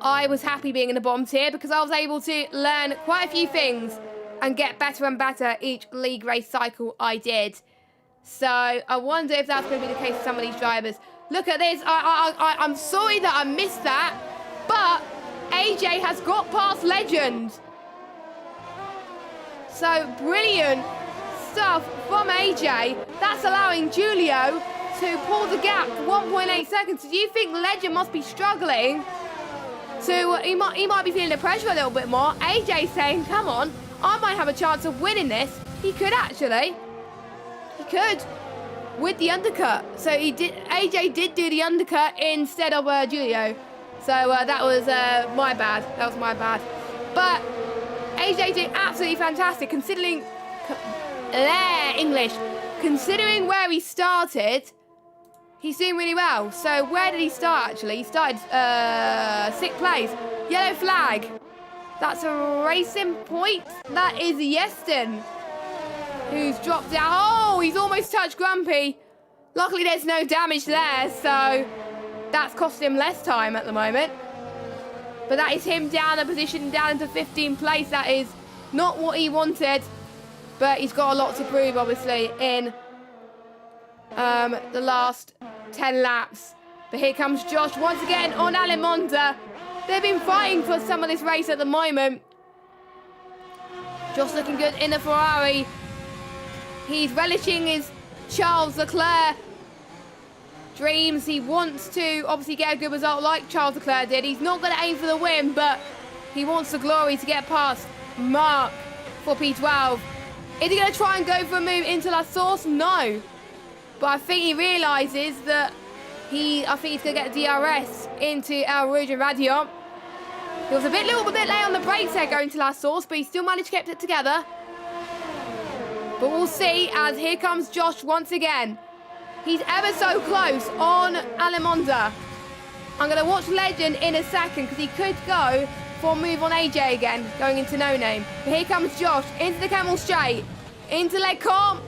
I was happy being in the bottom tier because I was able to learn quite a few things and get better and better each league race cycle I did. So I wonder if that's going to be the case for some of these drivers. Look at this. I'm sorry that I missed that, but AJ has got past Legend. So brilliant stuff from AJ. That's allowing Julio to pull the gap 1.8 seconds. Do you think Legend must be struggling? So he might be feeling the pressure a little bit more. AJ saying, come on, I might have a chance of winning this. He could actually. He could. With the undercut. So AJ did do the undercut instead of Julio. So that was my bad. That was my bad. But AJ did absolutely fantastic considering... English. Considering where he started, he's doing really well. So where did he start actually? He started 6th place. Yellow flag. That's a racing point. That is Yeston, who's dropped down. Oh, he's almost touched Grumpy. Luckily there's no damage there, so that's cost him less time at the moment. But that is him down a position, down into 15th place. That is not what he wanted. But he's got a lot to prove, obviously, in the last 10 laps. But here comes Josh once again on Alimonda. They've been fighting for some of this race at the moment. Josh looking good in the Ferrari. He's relishing his Charles Leclerc dreams. He wants to obviously get a good result like Charles Leclerc did. He's not going to aim for the win, but he wants the glory to get past Mark for P12. Is he going to try and go for a move into La Source? No. But I think he realises that I think he's going to get DRS into El Rouge and Radiant. He was a little bit late on the brakes there going to La Source, but he still managed to keep it together. But we'll see as here comes Josh once again. He's ever so close on Alimonda. I'm going to watch Legend in a second because he could go for a move on AJ again, going into No Name. But here comes Josh into the Camel Straight, into Lecombe,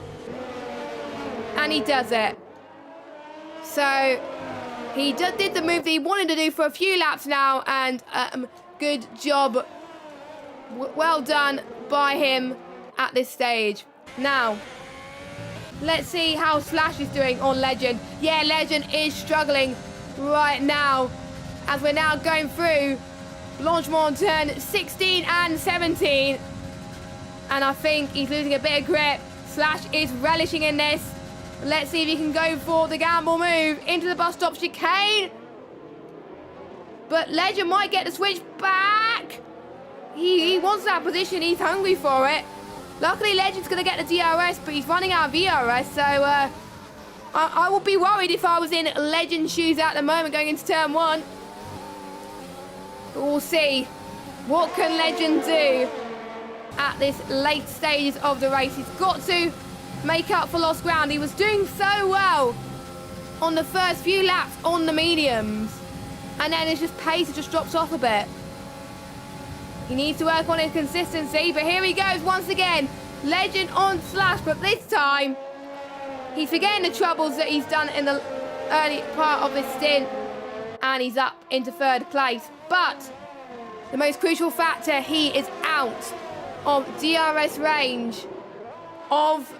and he does it. So he did the move that he wanted to do for a few laps now, and good job, well done by him at this stage. Now, let's see how Slash is doing on Legend. Yeah, Legend is struggling right now as we're now going through Blanchemont turn 16 and 17. And I think he's losing a bit of grip. Slash is relishing in this. Let's see if he can go for the gamble move into the bus stop chicane. But Legend might get the switch back. He wants that position. He's hungry for it. Luckily, Legend's going to get the DRS, but he's running out of VRS. So I would be worried if I was in Legend shoes at the moment going into turn 1. But we'll see. What can Legend do at this late stages of the race? He's got to make up for lost ground. He was doing so well on the first few laps on the mediums. And then his pace just drops off a bit. He needs to work on his consistency, but here he goes once again. Legend on Slash, but this time he's forgetting the troubles that he's done in the early part of this stint, and he's up into 3rd place. But the most crucial factor, he is out of DRS range of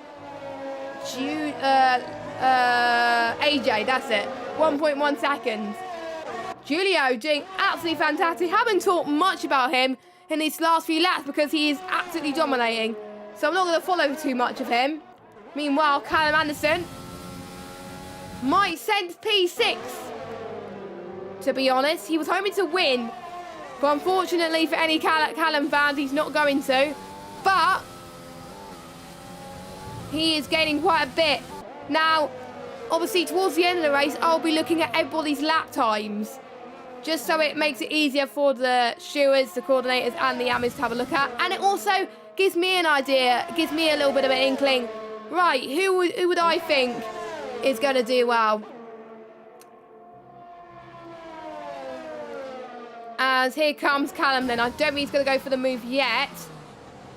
AJ, that's it. 1.1 seconds. Julio doing absolutely fantastic. Haven't talked much about him in these last few laps because he is absolutely dominating. So I'm not going to follow too much of him. Meanwhile, Callum Anderson might send P6. To be honest, he was hoping to win. But unfortunately for any Callum fans, he's not going to. But he is gaining quite a bit. Now, obviously, towards the end of the race, I'll be looking at everybody's lap times, just so it makes it easier for the stewards, the coordinators, and the amis to have a look at. And it also gives me an idea, gives me a little bit of an inkling. Right, who would I think is going to do well? As here comes Callum then. I don't think he's going to go for the move yet.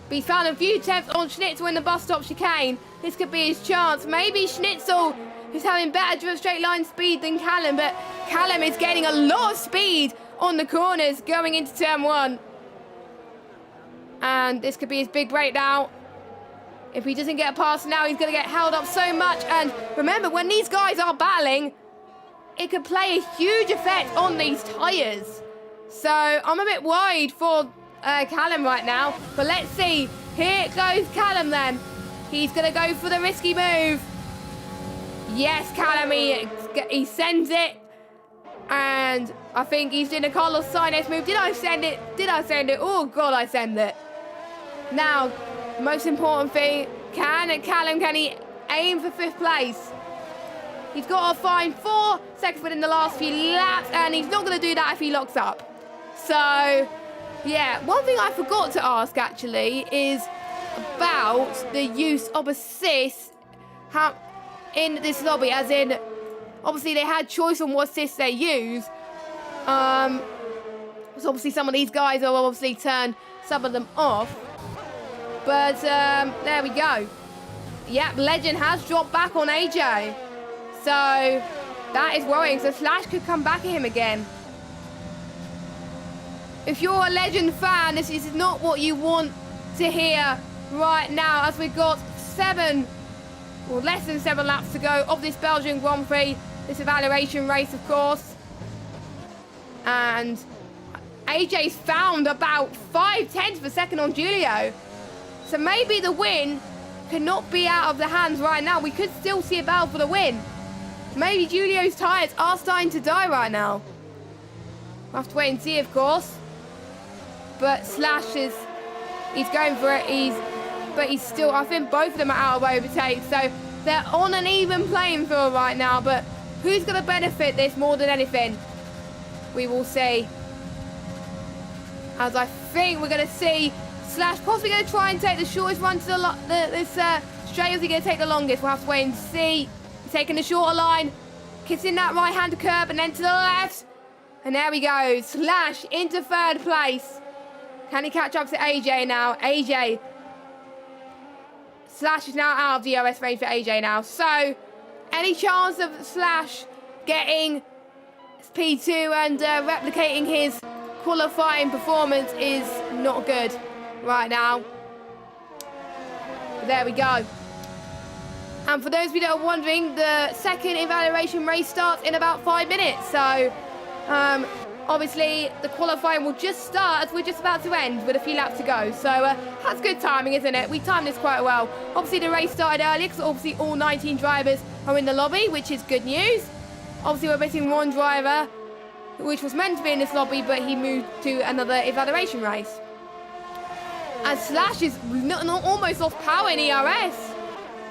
But he's found a few attempts on Schnitzel in the bus stop chicane. This could be his chance. Maybe Schnitzel, who's having better straight line speed than Callum, but Callum is gaining a lot of speed on the corners going into turn 1. And this could be his big breakdown. If he doesn't get a pass now, he's going to get held up so much. And remember, when these guys are battling, it could play a huge effect on these tyres. So I'm a bit worried for Callum right now. But let's see. Here goes Callum then. He's going to go for the risky move. Yes, Callum, he sends it. And I think he's doing a Carlos Sainz move. Did I send it? Did I send it? Oh, God, I send it. Now, most important thing, can he aim for 5th place? He's got to find 4 seconds within the last few laps, and he's not going to do that if he locks up. So, yeah, one thing I forgot to ask, actually, is about the use of assists in this lobby, as in, obviously they had choice on what assists they use. So obviously some of these guys will obviously turn some of them off. But there we go. Yep, Legend has dropped back on AJ. So that is worrying. So Slash could come back at him again. If you're a Legend fan, this is not what you want to hear right now, as we've got less than 7 laps to go of this Belgian Grand Prix, this evaluation race, of course. And AJ's found about 5/10 of a second on Julio. So maybe the win cannot be out of the hands right now. We could still see a battle for the win. Maybe Julio's tyres are starting to die right now. We'll have to wait and see, of course. But Slash he's going for it. But he's still, I think both of them are out of overtake. So they're on an even playing field right now. But who's going to benefit this more than anything? We will see. As I think we're going to see Slash possibly going to try and take the shortest run to this straight, or is he going to take the longest? We'll have to wait and see. He's taking the shorter line, kissing that right-hand curb, and then to the left. And there we go. Slash into 3rd place. Can he catch up to AJ now? AJ. Slash is now out of DRS range for AJ now. So, any chance of Slash getting P2 and replicating his qualifying performance is not good right now. But there we go. And for those of you that are wondering, the second evaluation race starts in about 5 minutes. So, obviously, the qualifying will just start as we're just about to end with a few laps to go. So, that's good timing, isn't it? We timed this quite well. Obviously, the race started earlier because obviously all 19 drivers are in the lobby, which is good news. Obviously, we're missing one driver, which was meant to be in this lobby, but he moved to another evaluation race. And Slash is almost lost power in ERS.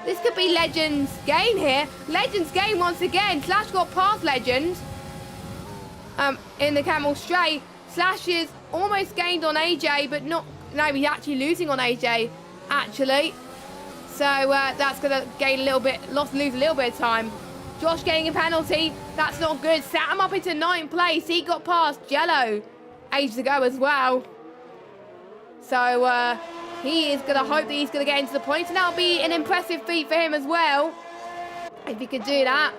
This could be Legend's gain here. Legend's gain once again. Slash got past Legend in the Camel Straight. Slash is almost gained on AJ, but not. No, he's actually losing on AJ, actually. So that's going to gain a little bit, lose a little bit of time. Josh getting a penalty. That's not good. Sat him up into 9th place. He got past Jello ages ago as well. So he is going to hope that he's going to get into the points, and that'll be an impressive feat for him as well, if he could do that.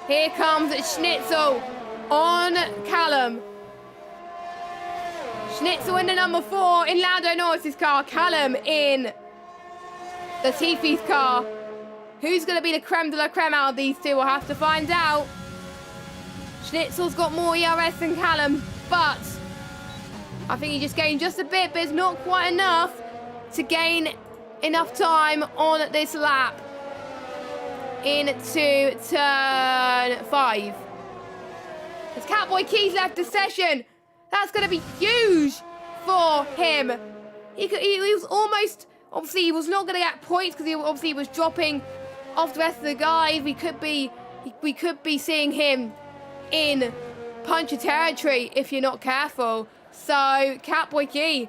Here comes Schnitzel on Callum. Schnitzel in the number 4 in Lando Norris's car. Callum in the Tiffy's car. Who's going to be the creme de la creme out of these two? We'll have to find out. Schnitzel's got more ERS than Callum, but I think he just gained just a bit, but it's not quite enough to gain enough time on this lap into turn 5. As Catboy Keys left the session, that's going to be huge for him. He was almost, obviously he was not going to get points because he was dropping off the rest of the guys. We could be seeing him in puncher territory if you're not careful. So Catboy Key,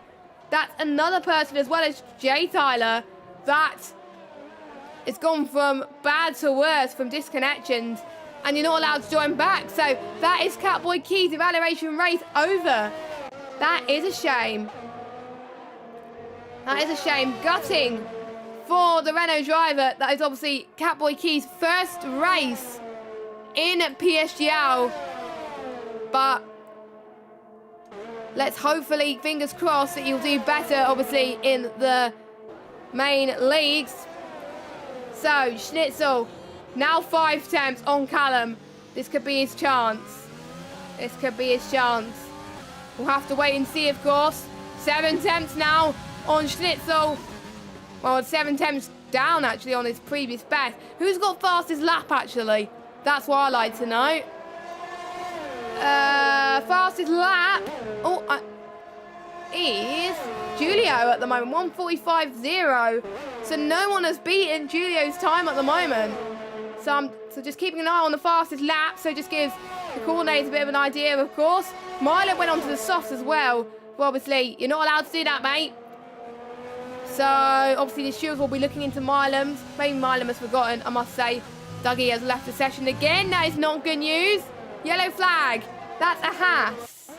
that's another person as well as Jay Tyler that it's gone from bad to worse, from disconnections, and you're not allowed to join back. So that is Catboy Key's evaluation race over. That is a shame. That is a shame. Gutting for the Renault driver. That is obviously Catboy Key's first race in PSGL. But let's hopefully, fingers crossed, that you'll do better, obviously, in the main leagues. So, Schnitzel, now 5 attempts on Callum. This could be his chance. This could be his chance. We'll have to wait and see, of course. 7 attempts now on Schnitzel. Well, it's 7 attempts down, actually, on his previous best. Who's got fastest lap, actually? That's what I'd like to know. Fastest lap is Julio at the moment, 1:45.0. So no one has beaten Julio's time at the moment. So just keeping an eye on the fastest lap. So just gives the coordinators a bit of an idea, of course. Milo went onto the softs as well. But obviously, you're not allowed to do that, mate. So obviously the stewards will be looking into Milam's. Maybe Milam has forgotten, I must say. Dougie has left the session again. That is not good news. Yellow flag. That's a Haas.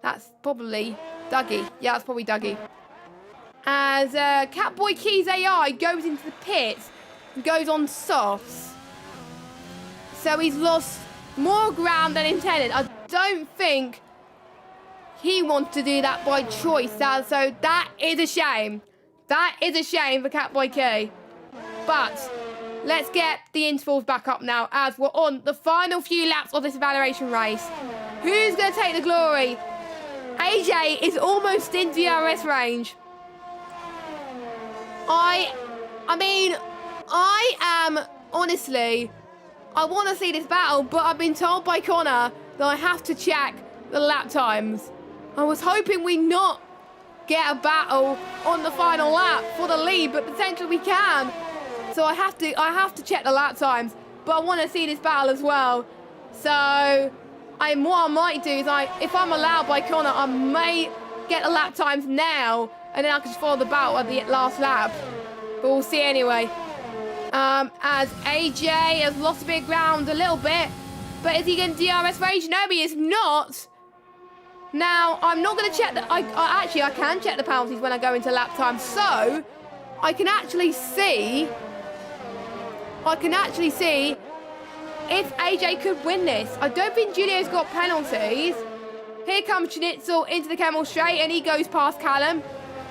That's probably Dougie. Yeah, that's probably Dougie. As Catboy Keys AI goes into the pits and goes on softs. So he's lost more ground than intended. I don't think he wants to do that by choice. So that is a shame. That is a shame for Catboy K. But let's get the intervals back up now as we're on the final few laps of this evaluation race. Who's going to take the glory? AJ is almost in DRS range. I mean, I am, honestly, I want to see this battle, but I've been told by Connor that I have to check the lap times. I was hoping we not get a battle on the final lap for the lead, but potentially we can. So I have to check the lap times, but I want to see this battle as well. So what I might do is if I'm allowed by Connor, I may get the lap times now, and then I can just follow the battle at the last lap. But we'll see anyway. As AJ has lost a bit of ground a little bit, but is he going to DRS range? No, he is not. Now, I'm not going to check the... Actually, I can check the penalties when I go into lap time. So, I can actually see if AJ could win this. I don't think Julio's got penalties. Here comes Schnitzel into the Camel straight, and he goes past Callum.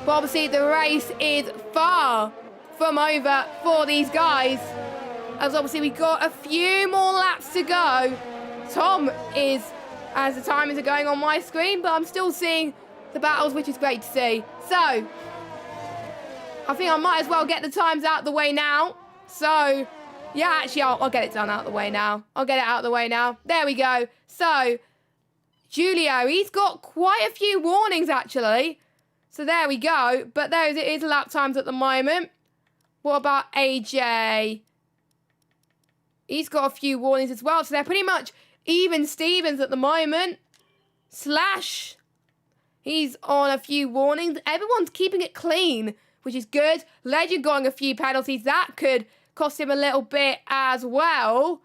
But obviously, the race is far from over for these guys. As obviously, we've got a few more laps to go. Tom is... as the timings are going on my screen, but I'm still seeing the battles, which is great to see. So, I think I might as well get the times out of the way now. So, yeah, actually, I'll get it done out of the way now. I'll get it out of the way now. There we go. So, Julio, he's got quite a few warnings, actually. So, there we go. But there it is, lap times at the moment. What about AJ? He's got a few warnings as well. So, they're pretty much... even Stevens at the moment. Slash. He's on a few warnings. Everyone's keeping it clean, which is good. Legend going a few penalties. That could cost him a little bit as well.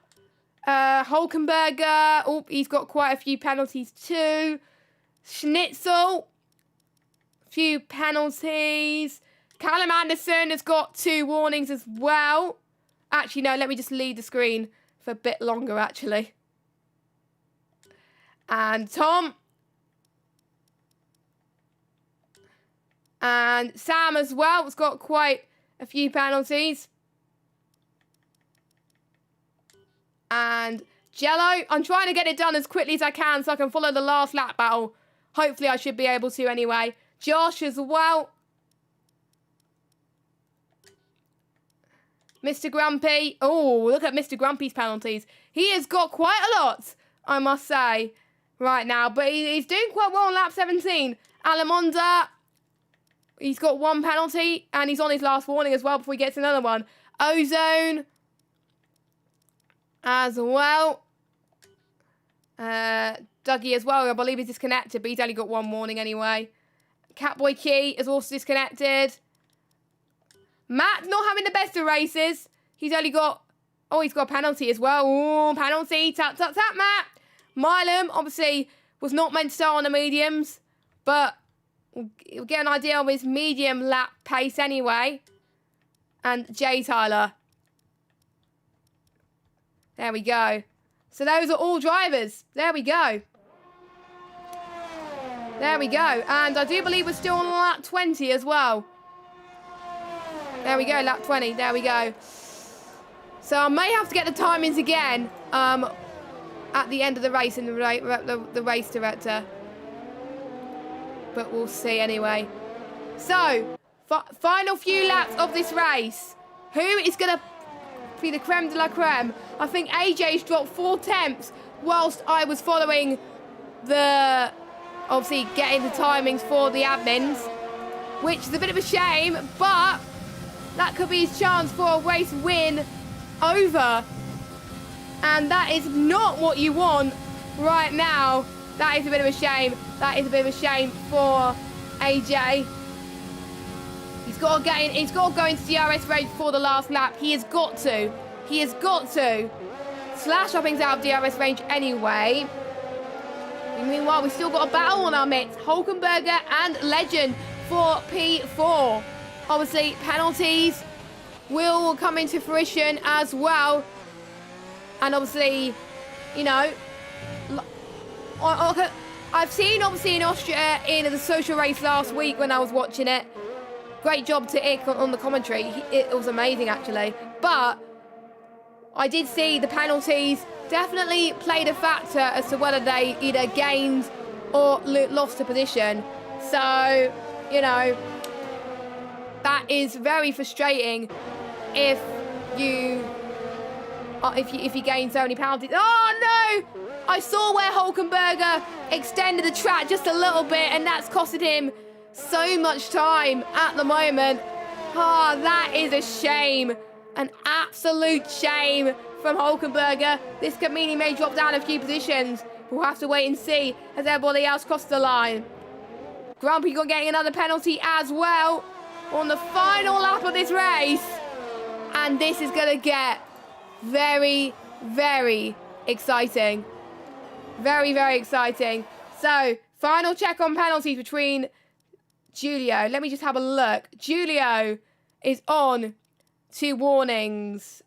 Hulkenberger. Oh, he's got quite a few penalties too. Schnitzel. Few penalties. Callum Anderson has got 2 warnings as well. Actually, no, let me just leave the screen for a bit longer, actually. And Tom. And Sam as well has got quite a few penalties. And Jello, I'm trying to get it done as quickly as I can so I can follow the last lap battle. Hopefully I should be able to anyway. Josh as well. Mr. Grumpy. Oh, look at Mr. Grumpy's penalties. He has got quite a lot, I must say, right now. But he's doing quite well on lap 17. Alamonda, he's got 1 penalty. And he's on his last warning as well before he gets another one. Ozone as well. Dougie as well, I believe he's disconnected, but he's only got 1 warning anyway. Catboy Key is also disconnected. Matt not having the best of races. He's only got... Oh, he's got a penalty as well. Oh, penalty. Tap, tap, tap, Matt. Milam, obviously, was not meant to start on the mediums. But we'll get an idea of his medium lap pace anyway. And Jay Tyler. There we go. So those are all drivers. There we go. There we go. And I do believe we're still on lap 20 as well. There we go, lap 20. There we go. So I may have to get the timings again at the end of the race in the race director. But we'll see anyway. So, final few laps of this race. Who is going to be the creme de la creme? I think AJ's dropped 4 tenths whilst I was following the... Obviously, getting the timings for the admins. Which is a bit of a shame, but... that could be his chance for a race win over. And that is not what you want right now. That is a bit of a shame. That is a bit of a shame for AJ. He's got to go into DRS range for the last lap. He has got to. He has got to. Slash, I think, is out of DRS range anyway. Meanwhile, we've still got a battle on our mitts. Hulkenberger and Legend for P4. Obviously, penalties will come into fruition as well. And obviously, you know, I've seen, obviously, in Austria in the social race last week when I was watching it. Great job to Ick on the commentary. It was amazing, actually. But I did see the penalties definitely played a factor as to whether they either gained or lost a position. So, you know... that is very frustrating if you gain so many penalties. Oh no! I saw where Hulkenberger extended the track just a little bit, and that's costed him so much time at the moment. Ah, that is a shame. An absolute shame from Hulkenberger. This could mean he may drop down a few positions. We'll have to wait and see as everybody else crosses the line. Grumpy got getting another penalty as well on the final lap of this race. And this is going to get very, very exciting. Very, very exciting. So, final check on penalties between Julio. Let me just have a look. Julio is on 2 warnings.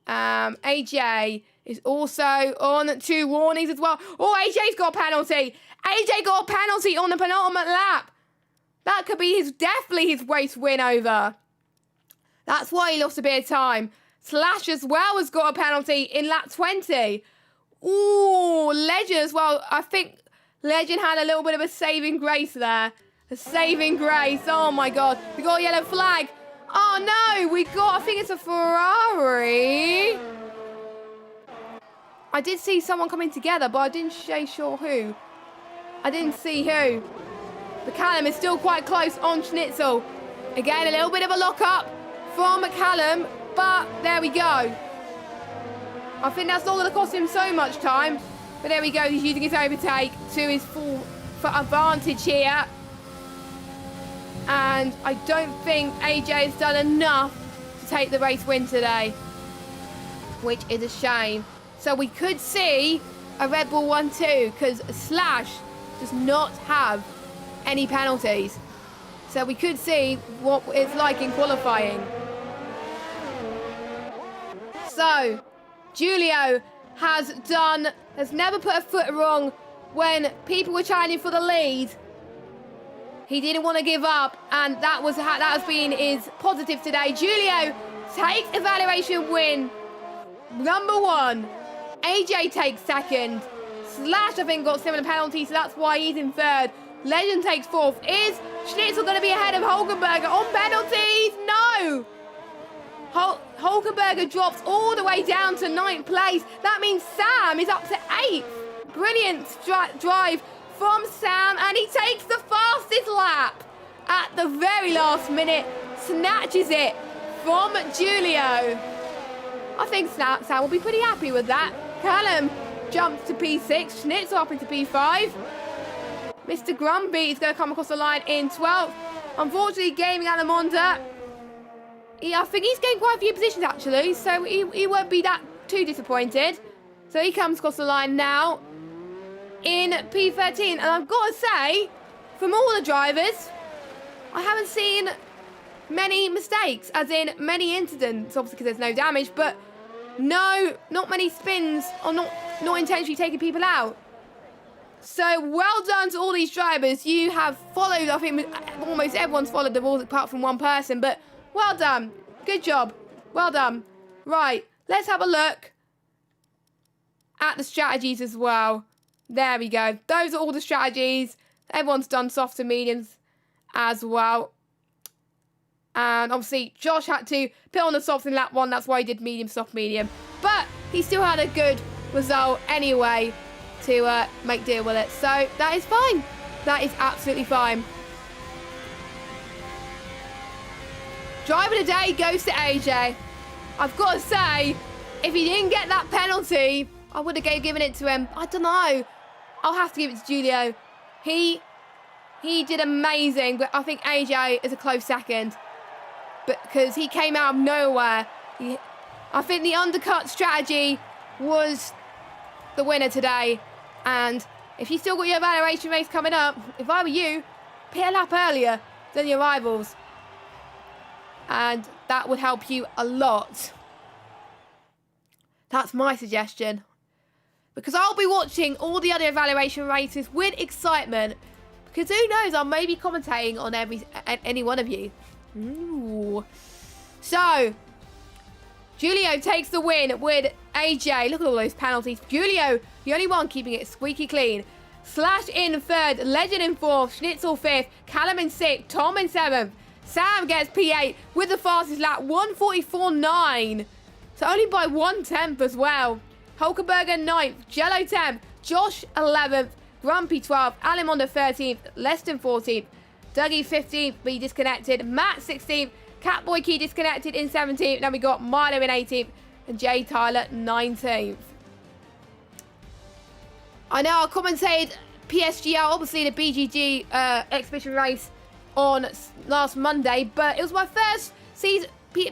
AJ is also on 2 warnings as well. Oh, AJ's got a penalty. AJ got a penalty on the penultimate lap. That could be definitely his race win over. That's why he lost a bit of time. Slash as well has got a penalty in lap 20. Ooh, Legend as well. I think Legend had a little bit of a saving grace there. A saving grace. Oh my God. We got a yellow flag. Oh no, I think it's a Ferrari. I did see someone coming together, but I didn't say sure who. I didn't see who. But Callum is still quite close on Schnitzel. Again, a little bit of a lock-up from Callum, but there we go. I think that's not going to cost him so much time. But there we go, he's using his overtake to his full advantage here. And I don't think AJ has done enough to take the race win today, which is a shame. So we could see a Red Bull 1-2 because Slash does not have any penalties. So we could see what it's like in qualifying. So, Julio has never put a foot wrong when people were challenging for the lead. He didn't want to give up, and that has been his positive today. Julio takes evaluation win number 1. AJ takes second. Slash, I think, got similar penalties, so that's why he's in third. Legend takes fourth. Is Schnitzel going to be ahead of Hulkenberger on penalties? No! Hulkenberger drops all the way down to 9th place. That means Sam is up to 8th. Brilliant drive from Sam, and he takes the fastest lap at the very last minute. Snatches it from Julio. I think Sam will be pretty happy with that. Callum jumps to P6. Schnitzel up into P5. Mr. Grumpy is going to come across the line in 12th. Unfortunately, Gaming Alamonda, I think he's gained quite a few positions, actually, so he won't be that too disappointed. So he comes across the line now in P13. And I've got to say, from all the drivers, I haven't seen many mistakes, as in many incidents, obviously because there's no damage, but not many spins or not intentionally taking people out. So well done to all these drivers. You have followed, I think almost everyone's followed the rules apart from one person, but well done. Good job. Well done. Right, let's have a look at the strategies as well. There we go. Those are all the strategies. Everyone's done soft and mediums as well. And obviously, Josh had to put on the soft in lap 1. That's why he did medium, soft, medium. But he still had a good result anyway to make deal with it. So that is fine. That is absolutely fine. Driver of the day goes to AJ. I've got to say, if he didn't get that penalty, I would have given it to him. I don't know. I'll have to give it to Julio. He did amazing, but I think AJ is a close second. Because he came out of nowhere. I think the undercut strategy was the winner today. And if you still got your evaluation race coming up, if I were you, pit a lap earlier than your rivals. And that would help you a lot. That's my suggestion. Because I'll be watching all the other evaluation races with excitement. Because who knows, I may be commentating on any one of you. Ooh. So, Julio takes the win with AJ. Look at all those penalties. Julio, the only one keeping it squeaky clean. Slash in 3rd, Legend in 4th, Schnitzel 5th, Callum in 6th, Tom in 7th. Sam gets P8 with the fastest lap, 1:44.9. So only by 1/10 as well. Hulkenberger 9th, Jello 10th, Josh 11th, Grumpy 12th, Alamonda 13th, Leston 14th, Dougie 15th, but he disconnected. Matt 16th, Catboy Key disconnected in 17th. Then we got Milo in 18th and Jay Tyler 19th. I know I commentated PSGL, obviously the BGG exhibition race on last Monday, but it was my first season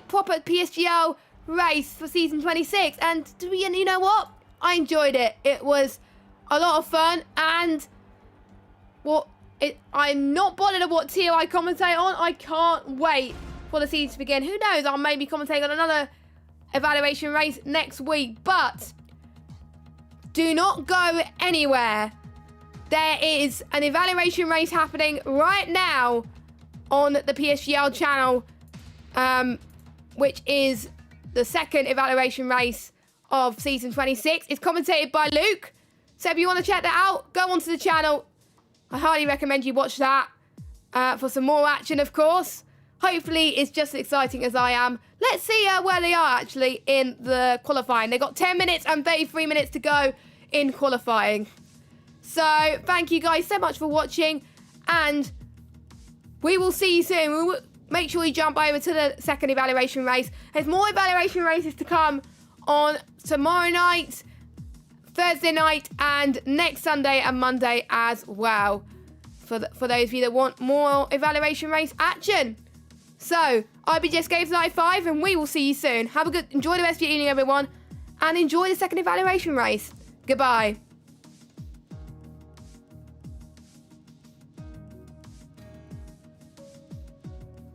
proper PSGL race for season 26, and you know what? I enjoyed it. It was a lot of fun, and I'm not bothered of what tier I commentate on. I can't wait for the season to begin. Who knows? I'll maybe commentate on another evaluation race next week, but do not go anywhere. There is an evaluation race happening right now on the PSGL channel, which is the second evaluation race of season 26. It's commentated by Luke. So if you want to check that out, go onto the channel. I highly recommend you watch that for some more action, of course. Hopefully it's just as exciting as I am. Let's see where they are actually in the qualifying. They've got 10 minutes and 33 minutes to go in qualifying. So thank you guys so much for watching, and we will see you soon. Make sure you jump over to the second evaluation race. There's more evaluation races to come on tomorrow night, Thursday night, and next Sunday and Monday as well. For those of you that want more evaluation race action. So, I'll be JessGames95, and we will see you soon. Enjoy the rest of your evening, everyone, and enjoy the second evaluation race. Goodbye.